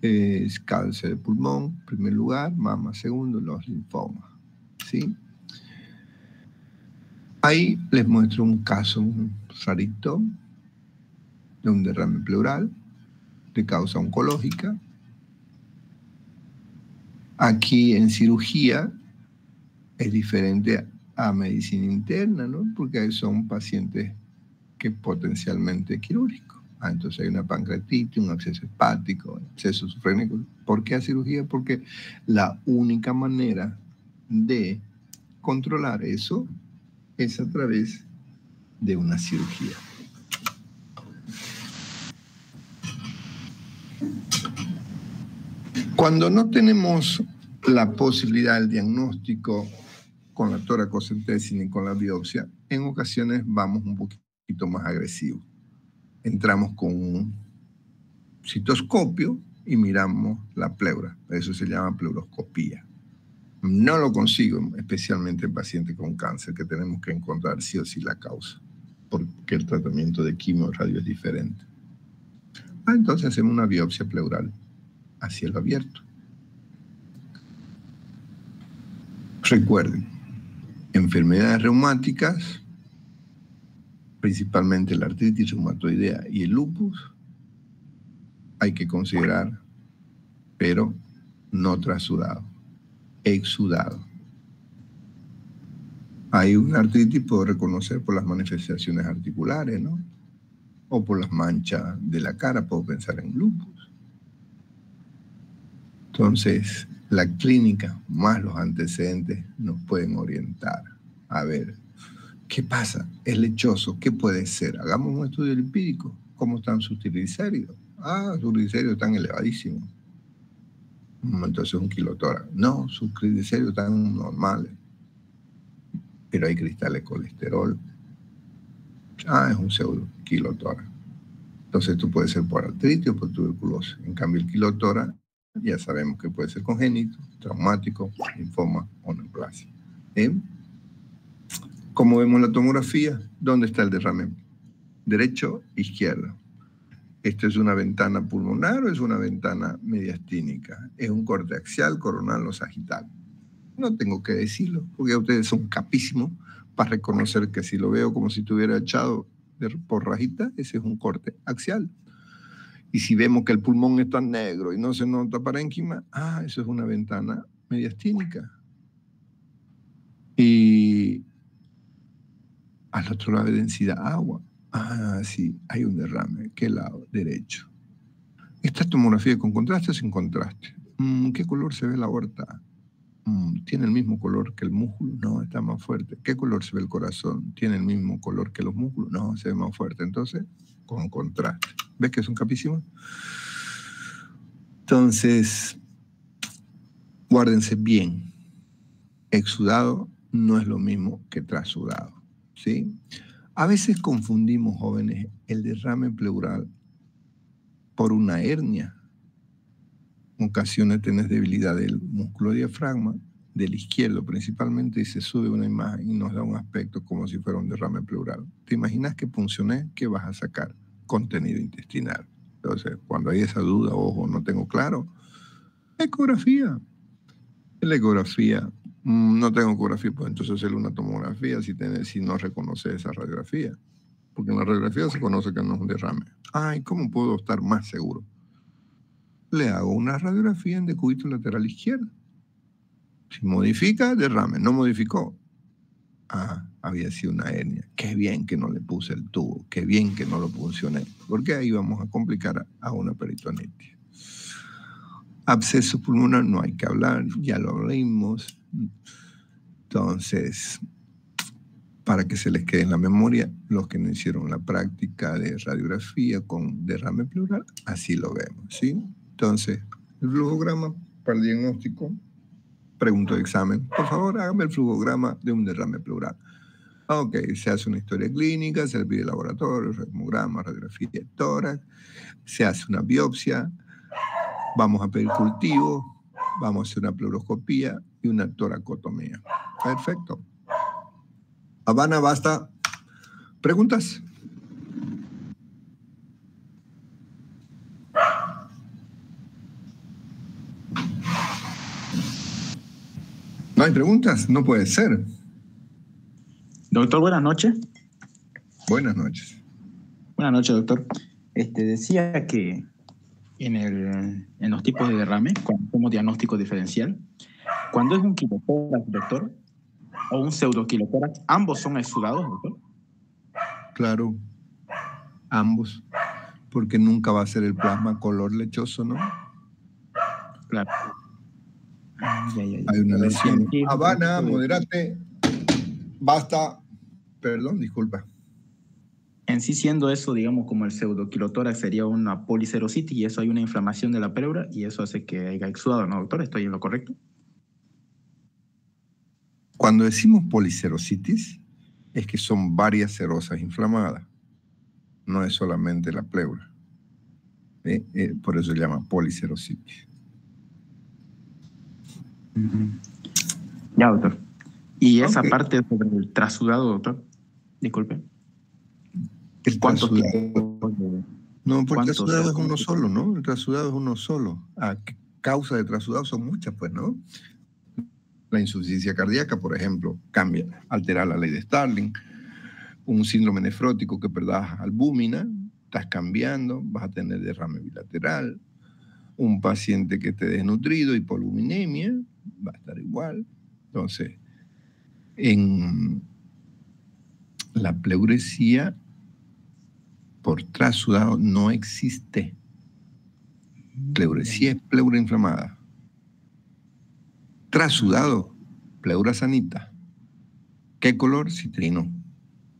Es cáncer de pulmón, en primer lugar, mama, segundo, los linfomas, ¿sí? Ahí les muestro un caso rarito de un derrame pleural de causa oncológica. Aquí en cirugía es diferente a medicina interna, ¿no? Porque son pacientes que potencialmente quirúrgicos. Entonces hay una pancreatitis, un absceso hepático, absceso sufrénico. ¿Por qué a cirugía? Porque la única manera de controlar eso es a través de una cirugía. Cuando no tenemos la posibilidad del diagnóstico con la toracocentesis ni con la biopsia, en ocasiones vamos un poquito más agresivos. Entramos con un citoscopio y miramos la pleura. Eso se llama pleuroscopía. No lo consigo, especialmente en pacientes con cáncer, que tenemos que encontrar sí o sí la causa, porque el tratamiento de quimio radio es diferente. Entonces hacemos una biopsia pleural a cielo abierto. Recuerden, enfermedades reumáticas, principalmente la artritis reumatoidea y el lupus, hay que considerar, pero no trasudado, exudado. Hay una artritis, puedo reconocer por las manifestaciones articulares, ¿no? O por las manchas de la cara, puedo pensar en lupus. Entonces, la clínica más los antecedentes nos pueden orientar. A ver, ¿qué pasa? ¿Es lechoso? ¿Qué puede ser? Hagamos un estudio lipídico. ¿Cómo están sus triglicéridos? Sus triglicéridos están elevadísimos. Entonces un kilotórax. No, sus triglicéridos están normales. Pero hay cristales de colesterol. Es un pseudo kilotórax. Entonces esto puede ser por artritis o por tuberculosis. En cambio el kilotórax ya sabemos que puede ser congénito, traumático, linfoma o neoplasia. Como vemos la tomografía, ¿dónde está el derrame derecho, izquierdo. ¿Esto es una ventana pulmonar o es una ventana mediastínica? Es un corte axial, coronal o sagital. No tengo que decirlo, porque ustedes son capísimos para reconocer que si lo veo como si estuviera echado por rajita, ese es un corte axial. Y si vemos que el pulmón está negro y no se nota parénquima, eso es una ventana mediastínica. Y al otro lado de densidad agua. Sí, hay un derrame. ¿Qué lado? Derecho. ¿Esta tomografía con contraste o sin contraste? ¿Qué color se ve la aorta? ¿Tiene el mismo color que el músculo? No, está más fuerte. ¿Qué color se ve el corazón? ¿Tiene el mismo color que los músculos? No, se ve más fuerte. Entonces, con contraste. ¿Ves que son capísimos? Entonces, guárdense bien. Exudado no es lo mismo que trasudado, ¿sí? A veces confundimos, jóvenes, el derrame pleural por una hernia. En ocasiones tenés debilidad del músculo diafragma, del izquierdo principalmente, y se sube una imagen y nos da un aspecto como si fuera un derrame pleural. ¿Te imaginas que puncioné? ¿Qué vas a sacar? Contenido intestinal. Entonces, cuando hay esa duda, ojo, no tengo claro, ecografía. La ecografía, no tengo ecografía, pues entonces hacerle una tomografía si no reconoce esa radiografía. Porque en la radiografía se conoce que no es un derrame. ¿Cómo puedo estar más seguro? Le hago una radiografía en decúbito lateral izquierdo. Si modifica, derrame. No modificó. Había sido una hernia. Qué bien que no le puse el tubo. Qué bien que no lo puncioné. Porque ahí vamos a complicar a una peritonitis. Absceso pulmonar no hay que hablar, ya lo hablamos. Entonces, para que se les quede en la memoria, los que no hicieron la práctica de radiografía con derrame pleural, así lo vemos, ¿sí? Entonces, el flujograma para el diagnóstico, pregunto de examen, por favor, hágame el flujograma de un derrame pleural. Ok, se hace una historia clínica, se le pide laboratorio, hemograma, radiografía de tórax, se hace una biopsia, vamos a pedir cultivo, vamos a hacer una pleuroscopía y una toracotomía. Perfecto. Habana, basta. ¿Preguntas? ¿No hay preguntas? No puede ser. Doctor, buenas noches. Buenas noches. Buenas noches, doctor. Decía que en los tipos de derrame, cuando hacemos diagnóstico diferencial, cuando es un quilotórax, doctor, o un pseudoquilotórax, ¿ambos son exudados, doctor? Claro, ambos, porque nunca va a ser el plasma color lechoso, ¿no? Claro. Hay una lesión. Habana, moderate. Basta. Perdón, disculpa. En sí, siendo eso, digamos, como el pseudoquilotórax sería una policerositis y eso hay una inflamación de la pleura y eso hace que haya exudado, ¿no, doctor? ¿Estoy en lo correcto? Cuando decimos policerositis, es que son varias serosas inflamadas. No es solamente la pleura. Por eso se llama policerositis. Ya, doctor. Y esa parte sobre el trasudado, doctor, disculpe. El trasudado. No, porque el trasudado es uno solo, ¿no? El trasudado es uno solo. Causa de trasudado son muchas, pues, ¿no? La insuficiencia cardíaca, por ejemplo, cambia, altera la ley de Starling. Un síndrome nefrótico que perdas albúmina, estás cambiando, vas a tener derrame bilateral. Un paciente que esté desnutrido, hipoluminemia, va a estar igual. Entonces, en la pleuresía por trasudado no existe. Pleuresía es pleura inflamada. Trasudado, pleura sanita. ¿Qué color? Citrino.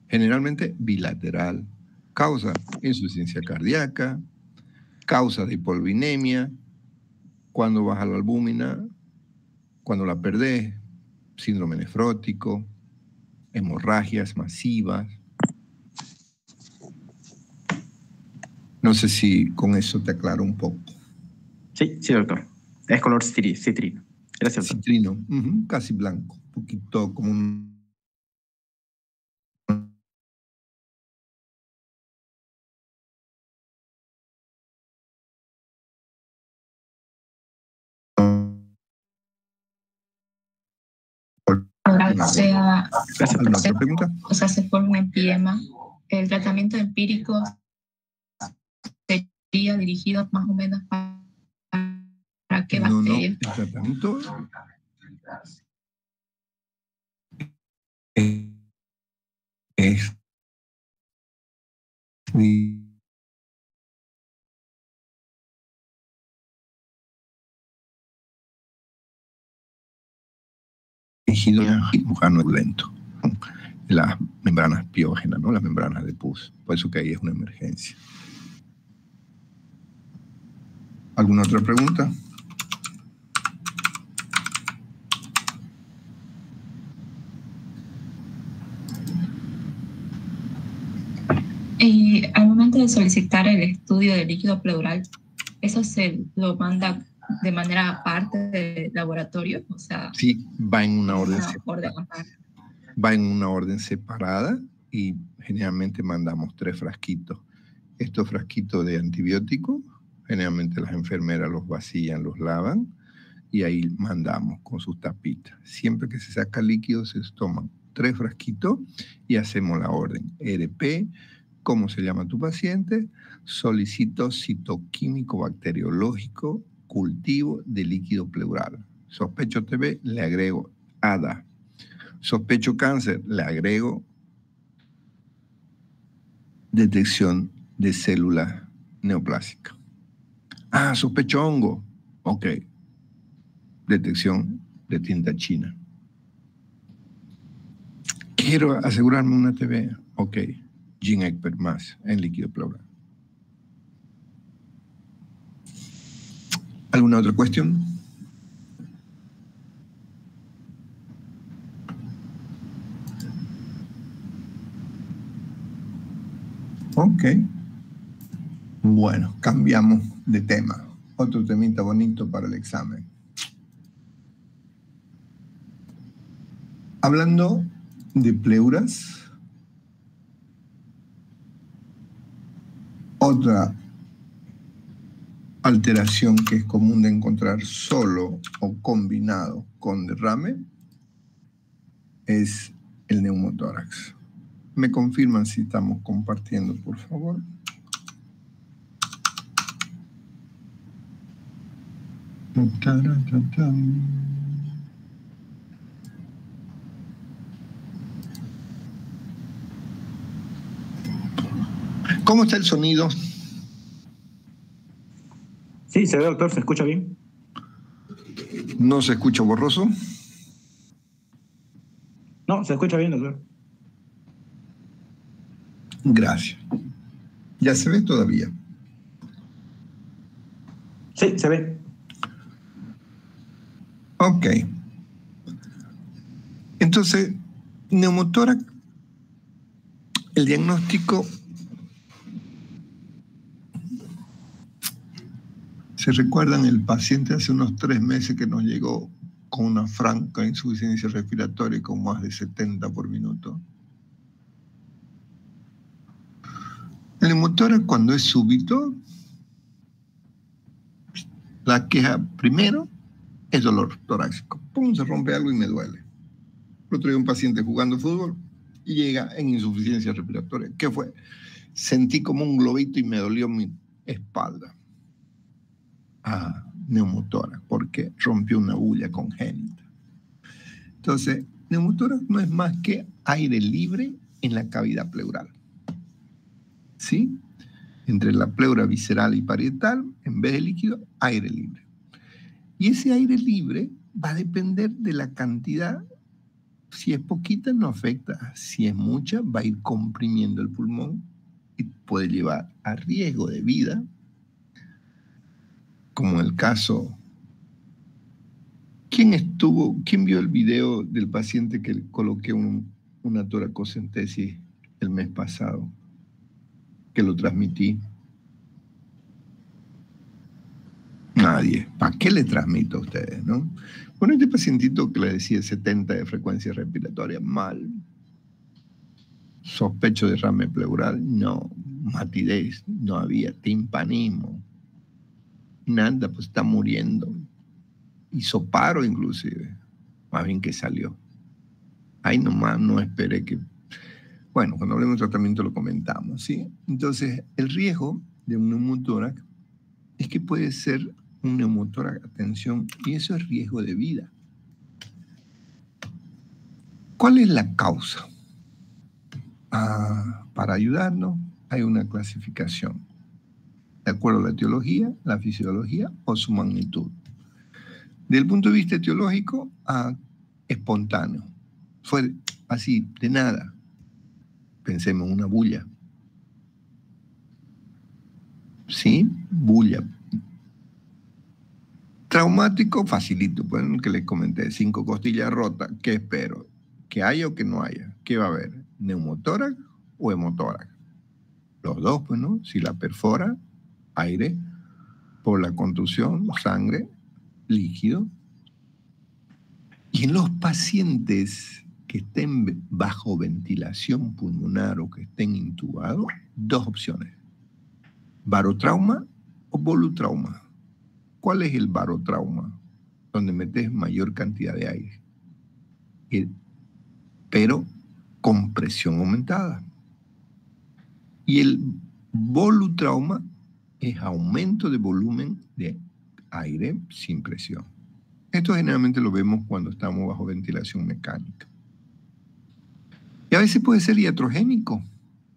Generalmente bilateral. Causa insuficiencia cardíaca, causa de hipoluminemia, cuando baja la albúmina, cuando la perdés, síndrome nefrótico, hemorragias masivas. No sé si con eso te aclaro un poco. Sí, doctor. Es color citrino. Gracias, doctor. Citrino, casi blanco, un poquito como un sea, ¿Alguna otra pregunta? o sea, se forma un empedema. El tratamiento empírico sería dirigido más o menos para qué bacteria. El tratamiento es dirigido a cirujano lento, las membranas piógenas, ¿no? Las membranas de pus. Por eso que ahí es una emergencia. ¿Alguna otra pregunta? Y al momento de solicitar el estudio del líquido pleural, ¿eso se lo manda de manera aparte del laboratorio? O sea, sí, va en una orden aparte. Va en una orden separada y generalmente mandamos 3 frasquitos. Estos frasquitos de antibiótico, generalmente las enfermeras los vacían, los lavan y ahí mandamos con sus tapitas. Siempre que se saca líquido se toman 3 frasquitos y hacemos la orden. ERP, ¿cómo se llama tu paciente? Solicito citoquímico bacteriológico cultivo de líquido pleural. Sospecho TB, le agrego ADA. Sospecho cáncer, le agrego detección de células neoplásicas. Ah, sospecho hongo. Ok. Detección de tinta china. Quiero asegurarme una TB. Ok. GeneXpert más en líquido pleural. ¿Alguna otra cuestión? Ok. Bueno, cambiamos de tema. Otro temita bonito para el examen. Hablando de pleuras, otra alteración que es común de encontrar solo o combinado con derrame es el neumotórax. ¿Me confirman si estamos compartiendo, por favor? ¿Cómo está el sonido? Sí, se ve, doctor, ¿se escucha bien? ¿No se escucha borroso? No, se escucha bien, doctor. Gracias. ¿Ya se ve todavía? Sí, se ve. Ok. Entonces, neumotórax, el diagnóstico, ¿se recuerdan el paciente hace unos 3 meses que nos llegó con una franca insuficiencia respiratoria con más de 70 por minuto? El neumotórax, cuando es súbito, la queja primero es dolor torácico. Pum, se rompe algo y me duele. El otro día un paciente jugando fútbol y llega en insuficiencia respiratoria. ¿Qué fue? Sentí como un globito y me dolió mi espalda. Ah, neumotórax, porque rompió una bulla congénita. Entonces, neumotórax no es más que aire libre en la cavidad pleural. ¿Sí? Entre la pleura visceral y parietal, en vez de líquido, aire libre. Y ese aire libre va a depender de la cantidad. Si es poquita, no afecta. Si es mucha, va a ir comprimiendo el pulmón y puede llevar a riesgo de vida, como el caso. ¿Quién vio el video del paciente que coloqué una toracocentesis el mes pasado? Que lo transmití. Nadie. ¿Para qué le transmito a ustedes, no? Bueno, este pacientito que le decía 70 de frecuencia respiratoria, mal. Sospecho de derrame pleural, no. Matidez, no había. Timpanismo, nada, pues está muriendo. Hizo paro inclusive, más bien que salió. Ahí nomás no espere que... Bueno, cuando hablemos de tratamiento lo comentamos, ¿sí? Entonces, el riesgo de un neumotórax es que puede ser un neumotórax, atención, y eso es riesgo de vida. ¿Cuál es la causa? Para ayudarnos, hay una clasificación, de acuerdo a la etiología, la fisiología o su magnitud. Desde el punto de vista etiológico, espontáneo. Fue así, de nada. Pensemos en una bulla. ¿Sí? Bulla. Traumático, facilito. Pues, que les comenté, 5 costillas rotas. ¿Qué espero? ¿Que haya o que no haya? ¿Qué va a haber? ¿Neumotórax o hemotórax? Los dos, pues, ¿no? Si la perfora, aire, por la contusión, sangre, líquido. Y en los pacientes que estén bajo ventilación pulmonar o que estén intubados, 2 opciones. Barotrauma o volutrauma. ¿Cuál es el barotrauma? Donde metes mayor cantidad de aire, pero con presión aumentada. Y el volutrauma es aumento de volumen de aire sin presión. Esto generalmente lo vemos cuando estamos bajo ventilación mecánica. Y a veces puede ser iatrogénico.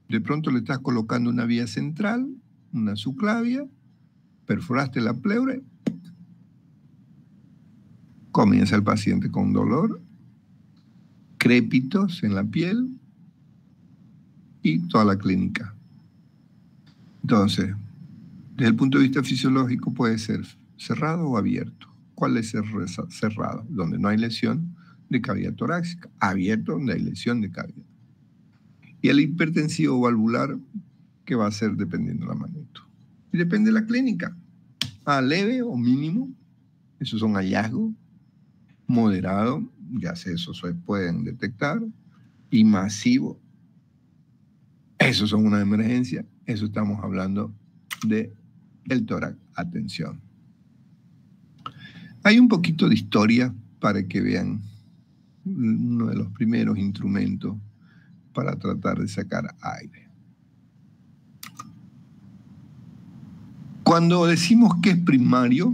De pronto le estás colocando una vía central, una subclavia, perforaste la pleura, comienza el paciente con dolor, crépitos en la piel y toda la clínica. Entonces, desde el punto de vista fisiológico puede ser cerrado o abierto. ¿Cuál es el cerrado? Donde no hay lesión de cavidad torácica. Abierto, donde hay lesión de cavidad. Y el hipertensivo valvular, ¿qué va a ser dependiendo de la magnitud? Y depende de la clínica. Leve o mínimo, esos son hallazgos. Moderado, ya sé, eso se pueden detectar. Y masivo, esos son una emergencia. Eso estamos hablando de el tórax. Atención. Hay un poquito de historia para que vean uno de los primeros instrumentos para tratar de sacar aire. Cuando decimos que es primario,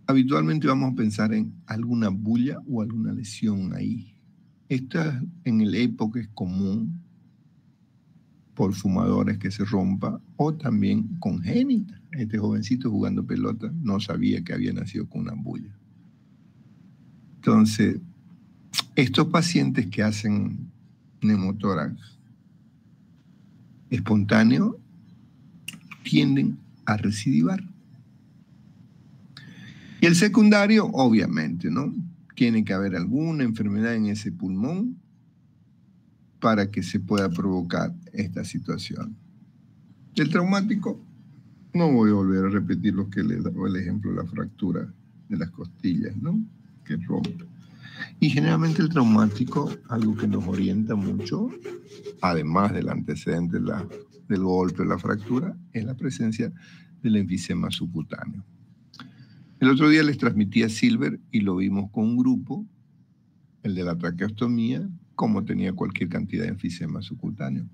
habitualmente vamos a pensar en alguna bulla o alguna lesión ahí. Esta en la época es común por fumadores que se rompa o también congénita. Este jovencito jugando pelota no sabía que había nacido con una bulla. Entonces, estos pacientes que hacen neumotórax espontáneo tienden a recidivar. Y el secundario, obviamente, ¿no? Tiene que haber alguna enfermedad en ese pulmón para que se pueda provocar esta situación. El traumático, no voy a volver a repetir lo que le daba el ejemplo de la fractura de las costillas, ¿no? Que rompe. Y generalmente el traumático, algo que nos orienta mucho, además del antecedente del golpe, la fractura, es la presencia del enfisema subcutáneo. El otro día les transmití a Silver y lo vimos con un grupo, el de la traqueostomía, como tenía cualquier cantidad de enfisema subcutáneo,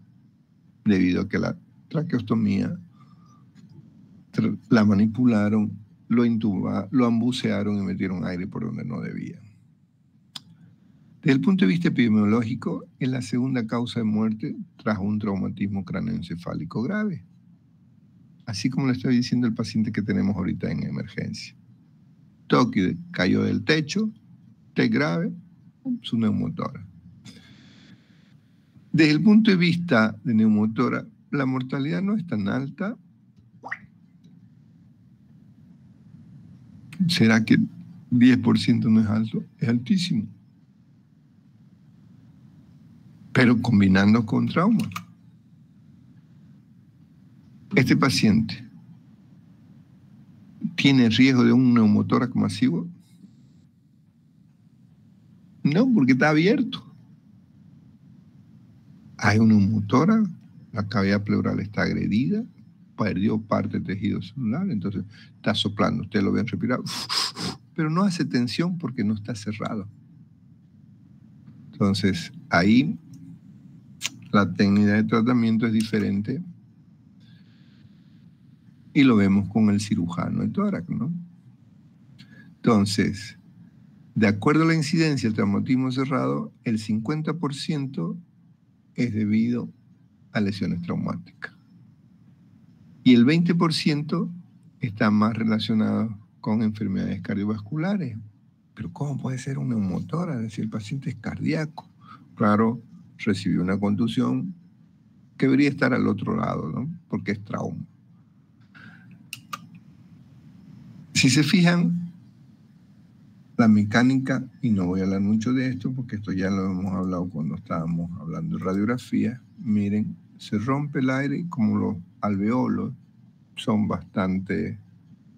debido a que la traqueostomía la manipularon, lo intubaron, lo ambucearon y metieron aire por donde no debía. Desde el punto de vista epidemiológico, es la segunda causa de muerte tras un traumatismo cráneoencefálico grave. Así como le estoy diciendo el paciente que tenemos ahorita en emergencia. Toque cayó del techo, TEC grave, su neumotórax. Desde el punto de vista de neumotórax, la mortalidad no es tan alta. ¿Será que 10% no es alto? Es altísimo. Pero combinando con trauma. Este paciente tiene riesgo de un neumotórax masivo. No, porque está abierto. Hay un neumotórax, la cavidad pleural está agredida, perdió parte del tejido celular, entonces está soplando. Ustedes lo ven respirar, pero no hace tensión porque no está cerrado. Entonces, ahí la técnica de tratamiento es diferente y lo vemos con el cirujano de tórax, ¿no? Entonces, de acuerdo a la incidencia del traumatismo cerrado, el 50% es debido a lesiones traumáticas. Y el 20% está más relacionado con enfermedades cardiovasculares. Pero ¿cómo puede ser un neumotórax si el paciente es cardíaco? Claro, recibió una contusión que debería estar al otro lado, ¿no? Porque es trauma. Si se fijan, la mecánica, y no voy a hablar mucho de esto porque esto ya lo hemos hablado cuando estábamos hablando de radiografía, miren, se rompe el aire y como los alveolos son bastante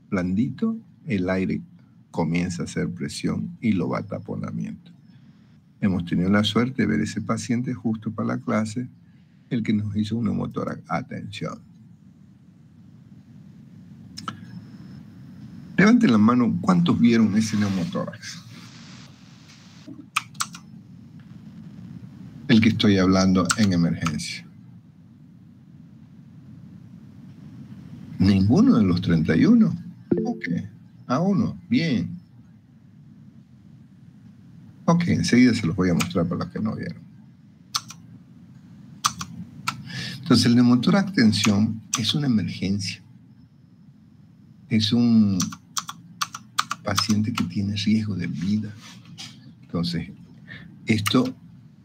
blanditos, el aire comienza a hacer presión y lo va a taponamiento. Hemos tenido la suerte de ver ese paciente justo para la clase, el que nos hizo un neumotórax. Atención. Levanten la mano, ¿cuántos vieron ese neumotórax? El que estoy hablando en emergencia. Ninguno de los 31. Ok, a uno, bien. Ok, enseguida se los voy a mostrar para los que no vieron. Entonces, el neumotórax tensión es una emergencia. Es un paciente que tiene riesgo de vida. Entonces, esto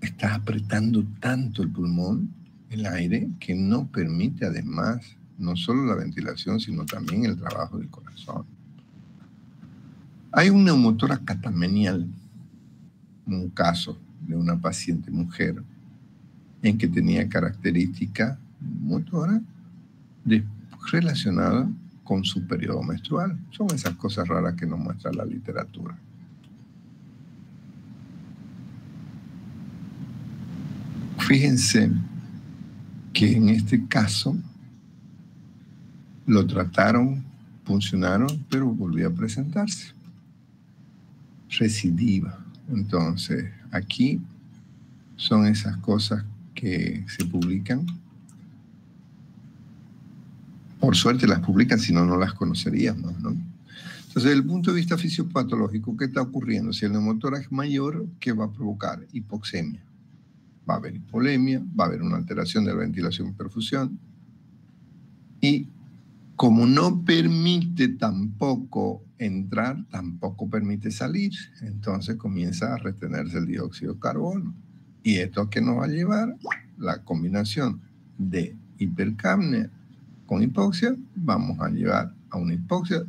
está apretando tanto el pulmón, el aire, que no permite además no solo la ventilación, sino también el trabajo del corazón. Hay un neumotórax catamenial, un caso de una paciente mujer en que tenía características motoras relacionadas con su periodo menstrual. Son esas cosas raras que nos muestra la literatura. Fíjense que en este caso lo trataron, funcionaron, pero volvió a presentarse. Recidiva. Entonces, aquí son esas cosas que se publican. Por suerte las publican, si no, no las conoceríamos, ¿no? Entonces, desde el punto de vista fisiopatológico, ¿qué está ocurriendo? Si el neumotórax es mayor, ¿qué va a provocar? Hipoxemia. Va a haber hipolemia, va a haber una alteración de la ventilación y perfusión. Y como no permite tampoco entrar, tampoco permite salir, entonces comienza a retenerse el dióxido de carbono. ¿Y esto a qué nos va a llevar? La combinación de hipercapnia con hipoxia, vamos a llevar a una hipoxia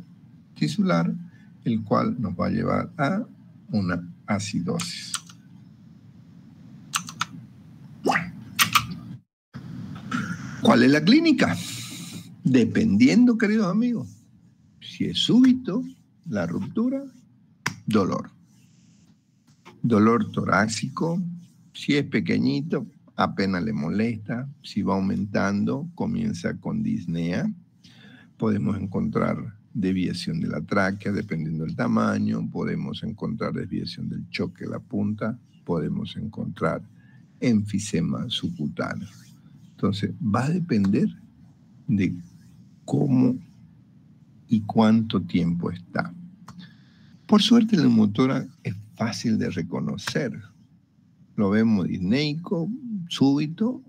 tisular, el cual nos va a llevar a una acidosis. ¿Cuál es la clínica? Dependiendo, queridos amigos, si es súbito, la ruptura, dolor. Dolor torácico, si es pequeñito, apenas le molesta, si va aumentando, comienza con disnea. Podemos encontrar desviación de la tráquea, dependiendo del tamaño, podemos encontrar desviación del choque de la punta, podemos encontrar enfisema subcutáneo. Entonces, va a depender de cómo y cuánto tiempo está. Por suerte, el neumotórax es fácil de reconocer. Lo vemos disneico, súbito,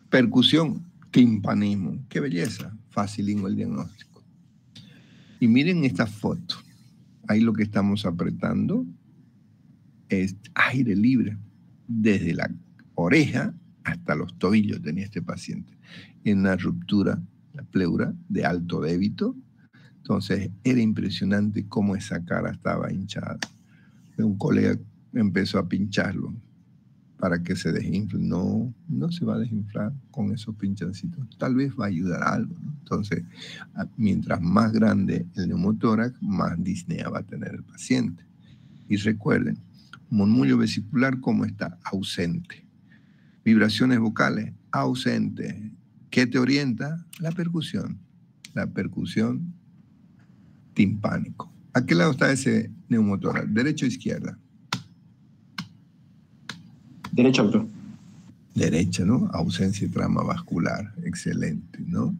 percusión, timpanismo. ¡Qué belleza! Facilísimo el diagnóstico. Y miren esta foto. Ahí lo que estamos apretando es aire libre. Desde la oreja hasta los tobillos tenía este paciente. En una ruptura, la pleura de alto débito. Entonces era impresionante cómo esa cara estaba hinchada. Un colega empezó a pincharlo para que se desinfle. No, no se va a desinflar con esos pinchancitos. Tal vez va a ayudar a algo, ¿no? Entonces, mientras más grande el neumotórax, más disnea va a tener el paciente. Y recuerden, murmullo vesicular, ¿cómo está? Ausente. Vibraciones vocales, ausente. ¿Qué te orienta? La percusión. La percusión timpánico. ¿A qué lado está ese neumotórax? ¿Derecha o izquierda? Derecho, doctor. Derecha, ¿no? Ausencia de trama vascular. Excelente, ¿no?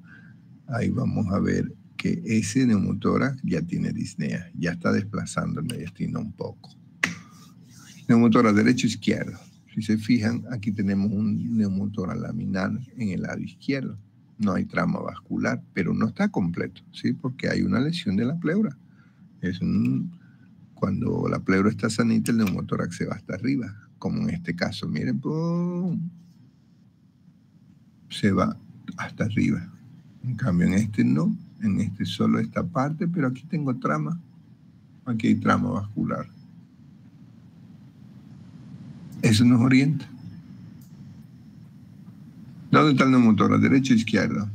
Ahí vamos a ver que ese neumotórax ya tiene disnea, ya está desplazando el mediastino un poco. Neumotórax derecho-izquierdo. Si se fijan, aquí tenemos un neumotórax laminar en el lado izquierdo. No hay trama vascular, pero no está completo, ¿sí? Porque hay una lesión de la pleura. Cuando la pleura está sanita, el neumotórax se va hasta arriba, como en este caso. Miren, ¡pum! Se va hasta arriba. En cambio, en este no. En este solo esta parte, pero aquí tengo trama. Aquí hay trama vascular. Eso nos orienta. ¿Dónde está el neumotórax? ¿Derecho o izquierdo?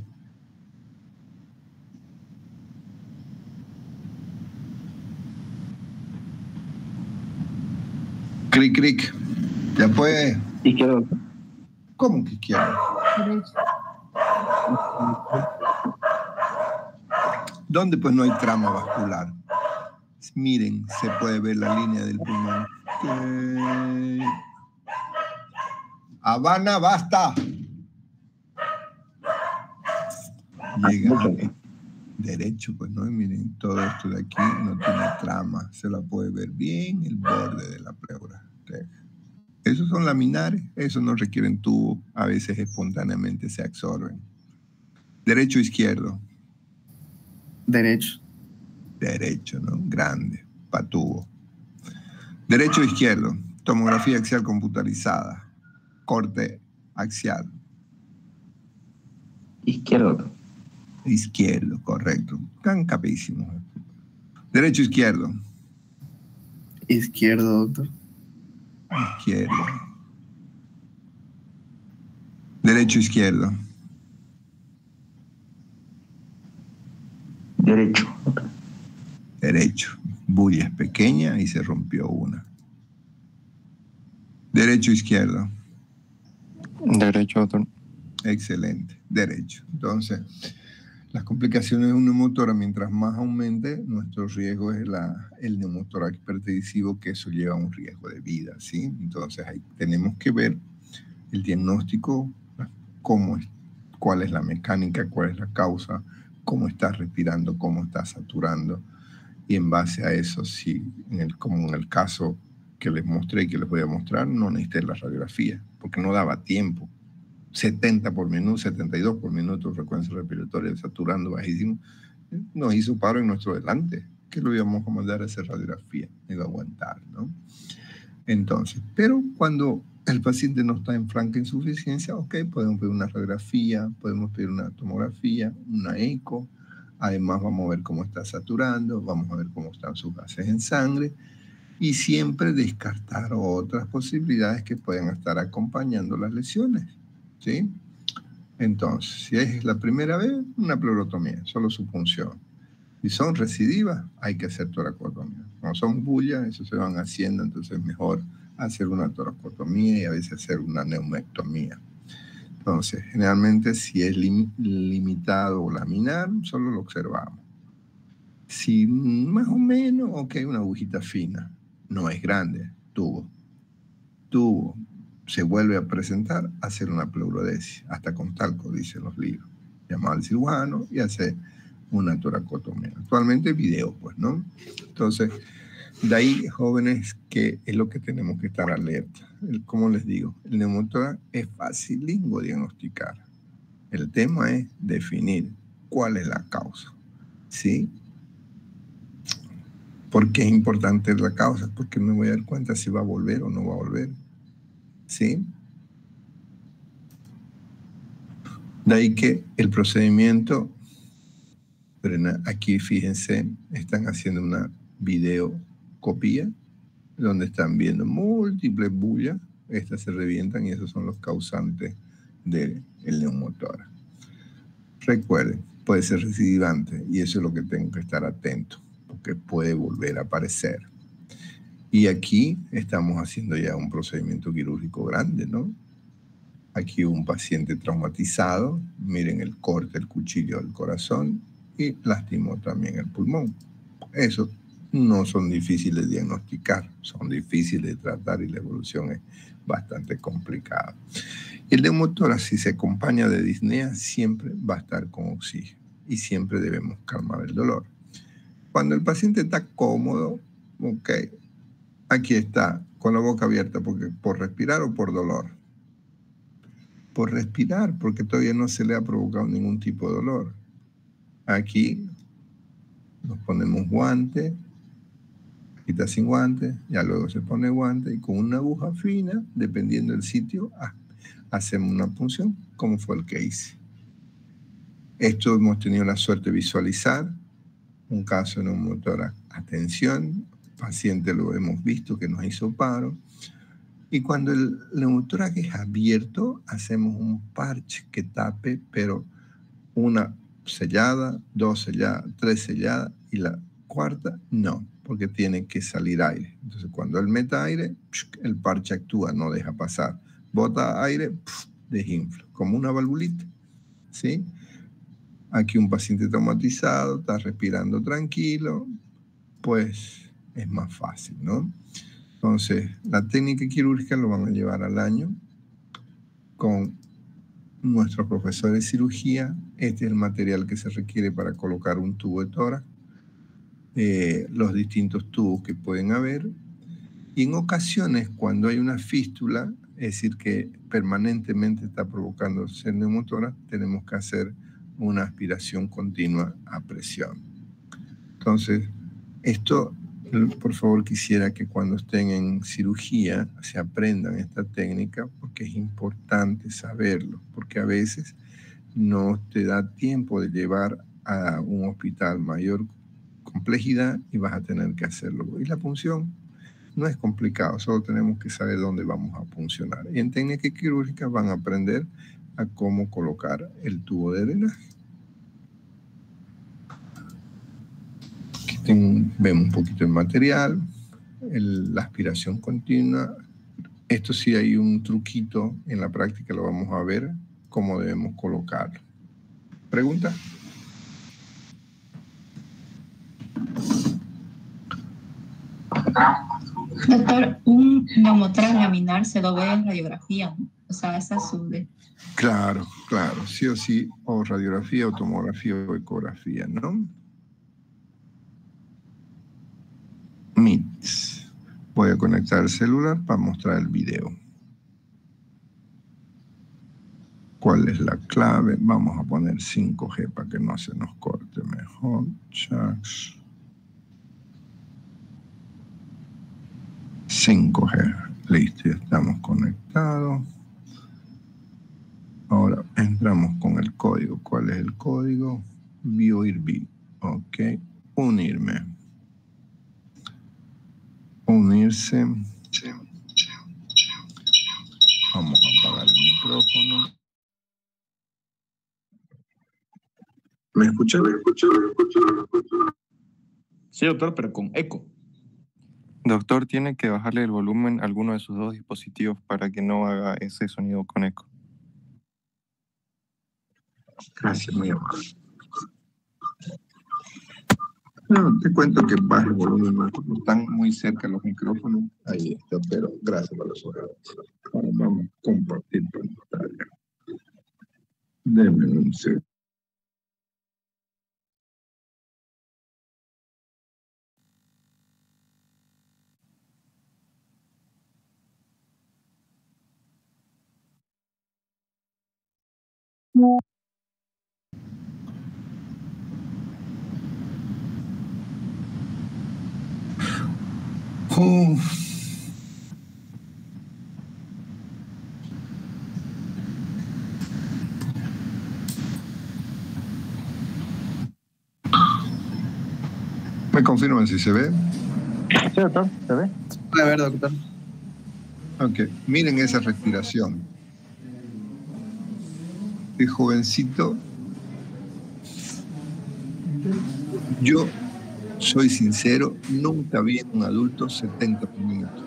Cric, cric. ¿Ya puede? Izquierdo. ¿Cómo que izquierdo? Derecho. ¿Dónde pues no hay trama vascular? Miren, se puede ver la línea del pulmón. Habana, basta. Llega derecho, pues no, miren, todo esto de aquí no tiene trama. Se la puede ver bien el borde de la pleura. Esos son laminares, esos no requieren tubo, a veces espontáneamente se absorben. Derecho o izquierdo. Derecho. Derecho, ¿no? Grande, patubo. Derecho o izquierdo. Tomografía axial computarizada. Corte axial. Izquierdo. Izquierdo, correcto. Tan capísimo. Derecho o izquierdo. Izquierdo, doctor. Izquierdo. Derecho o izquierdo. Derecho. Derecho. Bulla es pequeña y se rompió una. Derecho o izquierdo. Derecho, doctor. Excelente. Derecho. Entonces, las complicaciones de un neumotórax, mientras más aumente, nuestro riesgo es el neumotórax hipertensivo, que eso lleva a un riesgo de vida, ¿sí? Entonces, ahí tenemos que ver el diagnóstico, cuál es la mecánica, cuál es la causa, cómo está respirando, cómo está saturando, y en base a eso, si como en el caso que les mostré y que les voy a mostrar, no necesité la radiografía, porque no daba tiempo. 70 por minuto, 72 por minuto, frecuencia respiratoria saturando bajísimo, nos hizo paro en nuestro delante, que lo íbamos a mandar a hacer radiografía, no iba a aguantar, ¿no? Entonces, pero cuando el paciente no está en franca insuficiencia, ok, podemos pedir una radiografía, podemos pedir una tomografía, una eco, además vamos a ver cómo está saturando, vamos a ver cómo están sus gases en sangre, y siempre descartar otras posibilidades que puedan estar acompañando las lesiones, ¿sí? Entonces, si es la primera vez, una pleurotomía, solo su punción. Si son recidivas, hay que hacer toracotomía. Cuando son bullas, eso se van haciendo, entonces es mejor hacer una toracotomía y a veces hacer una neumectomía. Entonces, generalmente, si es limitado o laminar, solo lo observamos. Si más o menos, ok, una agujita fina, no es grande, tubo, se vuelve a presentar, hacer una pleurodesis, hasta con talco, dicen los libros. Llamar al cirujano y hacer una toracotomía. Actualmente video, pues, ¿no? Entonces, de ahí, jóvenes, que es lo que tenemos que estar alerta. Como les digo, el neumotórax es facilingo diagnosticar. El tema es definir cuál es la causa, ¿sí? ¿Por qué es importante la causa? Porque me voy a dar cuenta si va a volver o no va a volver. ¿Sí? De ahí que el procedimiento, aquí fíjense, están haciendo una videocopia donde están viendo múltiples bullas, estas se revientan y esos son los causantes del neumotórax. Recuerden, puede ser recidivante y eso es lo que tengo que estar atento, porque puede volver a aparecer. Y aquí estamos haciendo ya un procedimiento quirúrgico grande, ¿no? Aquí un paciente traumatizado, miren el corte, el cuchillo del corazón y lastimó también el pulmón. Eso no son difíciles de diagnosticar, son difíciles de tratar y la evolución es bastante complicada. El neumotórax, si se acompaña de disnea, siempre va a estar con oxígeno y siempre debemos calmar el dolor. Cuando el paciente está cómodo, ok, aquí está, con la boca abierta, porque por respirar o por dolor. Por respirar, porque todavía no se le ha provocado ningún tipo de dolor. Aquí nos ponemos guante, quita sin guante, ya luego se pone guante y con una aguja fina, dependiendo del sitio, hacemos una punción, como fue el que hice. Esto hemos tenido la suerte de visualizar, un caso de neumotórax, atención, paciente lo hemos visto que nos hizo paro, y cuando el neumotórax es abierto, hacemos un parche que tape, pero una sellada, 2 selladas, 3 selladas, y la cuarta no, porque tiene que salir aire. Entonces cuando él meta aire, el parche actúa, no deja pasar. Bota aire, desinfla, como una valvulita, ¿sí? Aquí un paciente traumatizado, está respirando tranquilo, pues es más fácil, ¿no? Entonces, la técnica quirúrgica lo van a llevar al año con nuestros profesores de cirugía. Este es el material que se requiere para colocar un tubo de tórax, los distintos tubos que pueden haber. Y en ocasiones, cuando hay una fístula, es decir, que permanentemente está provocándose el neumotórax, tenemos que hacer una aspiración continua a presión. Entonces, esto, por favor, quisiera que cuando estén en cirugía se aprendan esta técnica, porque es importante saberlo, porque a veces no te da tiempo de llevar a un hospital mayor complejidad y vas a tener que hacerlo. Y la punción no es complicado, solo tenemos que saber dónde vamos a puncionar. Y en técnica quirúrgica van a aprender a cómo colocar el tubo de drenaje. Aquí vemos un poquito el material, la aspiración continua. Esto sí hay un truquito en la práctica, lo vamos a ver cómo debemos colocarlo. ¿Pregunta? Doctor, un neumotórax laminar se lo ve en radiografía, ¿no? O sea, esa es su... Claro, claro, sí o sí, o radiografía, o tomografía, o ecografía, ¿no? MITS. Voy a conectar el celular para mostrar el video. ¿Cuál es la clave? Vamos a poner 5G para que no se nos corte mejor. Chats. 5G. Listo, ya estamos conectados. Ahora entramos con el código. ¿Cuál es el código? BioIRB. Ok. Unirme. Unirse. Vamos a apagar el micrófono. ¿Me escuchan? Sí, doctor, pero con eco. Doctor, tiene que bajarle el volumen a alguno de sus dos dispositivos para que no haga ese sonido con eco. Gracias, muy amable. No, te cuento que baja el volumen, no están muy cerca los micrófonos. Ahí está, pero gracias por los ojeros. Ahora vamos a compartir pantalla. Denme un segundo. ¿Me confirman si se ve? Sí, doctor, ¿se ve? A ver, doctor. Ok, miren esa respiración. El jovencito, yo soy sincero, nunca vi en un adulto 70 minutos.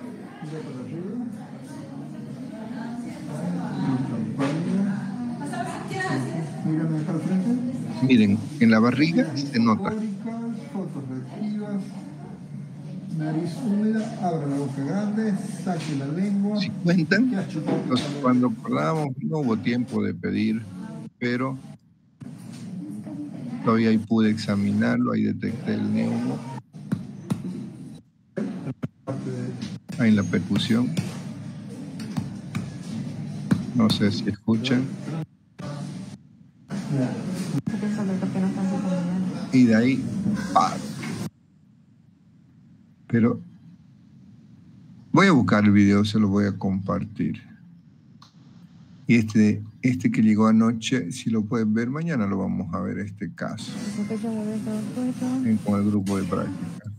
Miren, en la barriga se nota. nariz húmeda, abra la boca grande, saque la lengua. ¿Sí cuentan? Entonces, cuando acordamos, no hubo tiempo de pedir, pero todavía ahí pude examinarlo, ahí detecté el neumo. Ahí la percusión. No sé si escuchan. Y de ahí, paro. Pero voy a buscar el video, se lo voy a compartir. Y este que llegó anoche, si lo pueden ver, mañana lo vamos a ver, este caso. Con el grupo de práctica.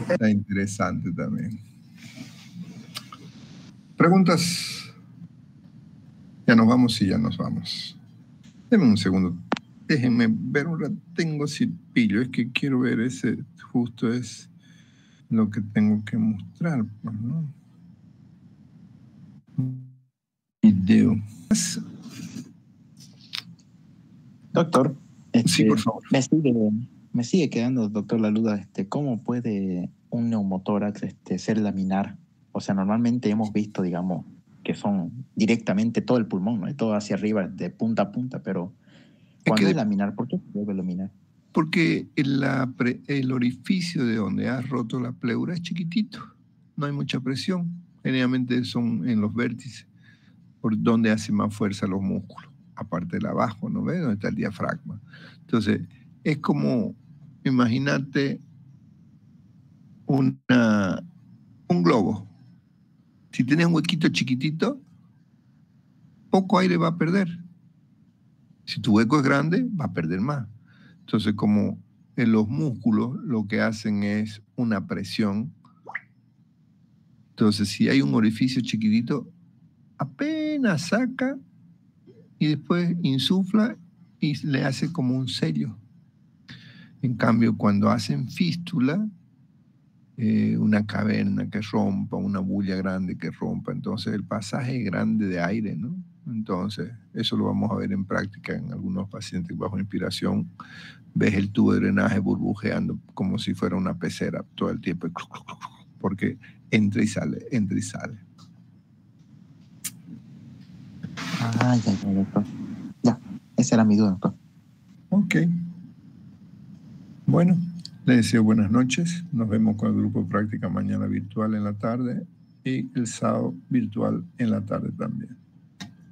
Está interesante también. ¿Preguntas? Ya nos vamos, sí, ya nos vamos. Denme un segundo. Déjenme ver un rato. Tengo pillo, es que quiero ver ese, justo es lo que tengo que mostrar, pues, ¿no? Video. Doctor, sí, por favor. Me sigue quedando, doctor, la duda, ¿cómo puede un neumotórax ser laminar? O sea, normalmente hemos visto, digamos, que son directamente todo el pulmón, ¿no? Todo hacia arriba, de punta a punta, pero cuando es laminar, ¿por qué se debe laminar? Porque el orificio de donde has roto la pleura es chiquitito, no hay mucha presión. Generalmente son en los vértices, por donde hace más fuerza los músculos, aparte del abajo, ¿no ves? Donde está el diafragma. Entonces, es como, imagínate un globo. Si tienes un huequito chiquitito, poco aire va a perder. Si tu hueco es grande, va a perder más. Entonces, como en los músculos lo que hacen es una presión, entonces si hay un orificio chiquitito, apenas saca y después insufla y le hace como un sello. En cambio, cuando hacen fístula, una caverna que rompa, una bulla grande que rompa, entonces el pasaje grande de aire, ¿no? Entonces, eso lo vamos a ver en práctica en algunos pacientes bajo inspiración. Ves el tubo de drenaje burbujeando como si fuera una pecera todo el tiempo, porque entra y sale, entra y sale. Ah, ya, doctor. Ya, esa era mi duda, doctor. Ok. Bueno, les deseo buenas noches. Nos vemos con el grupo de práctica mañana virtual en la tarde y el sábado virtual en la tarde también.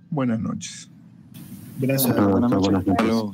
Buenas noches. Gracias. Buenas noches. Hasta luego.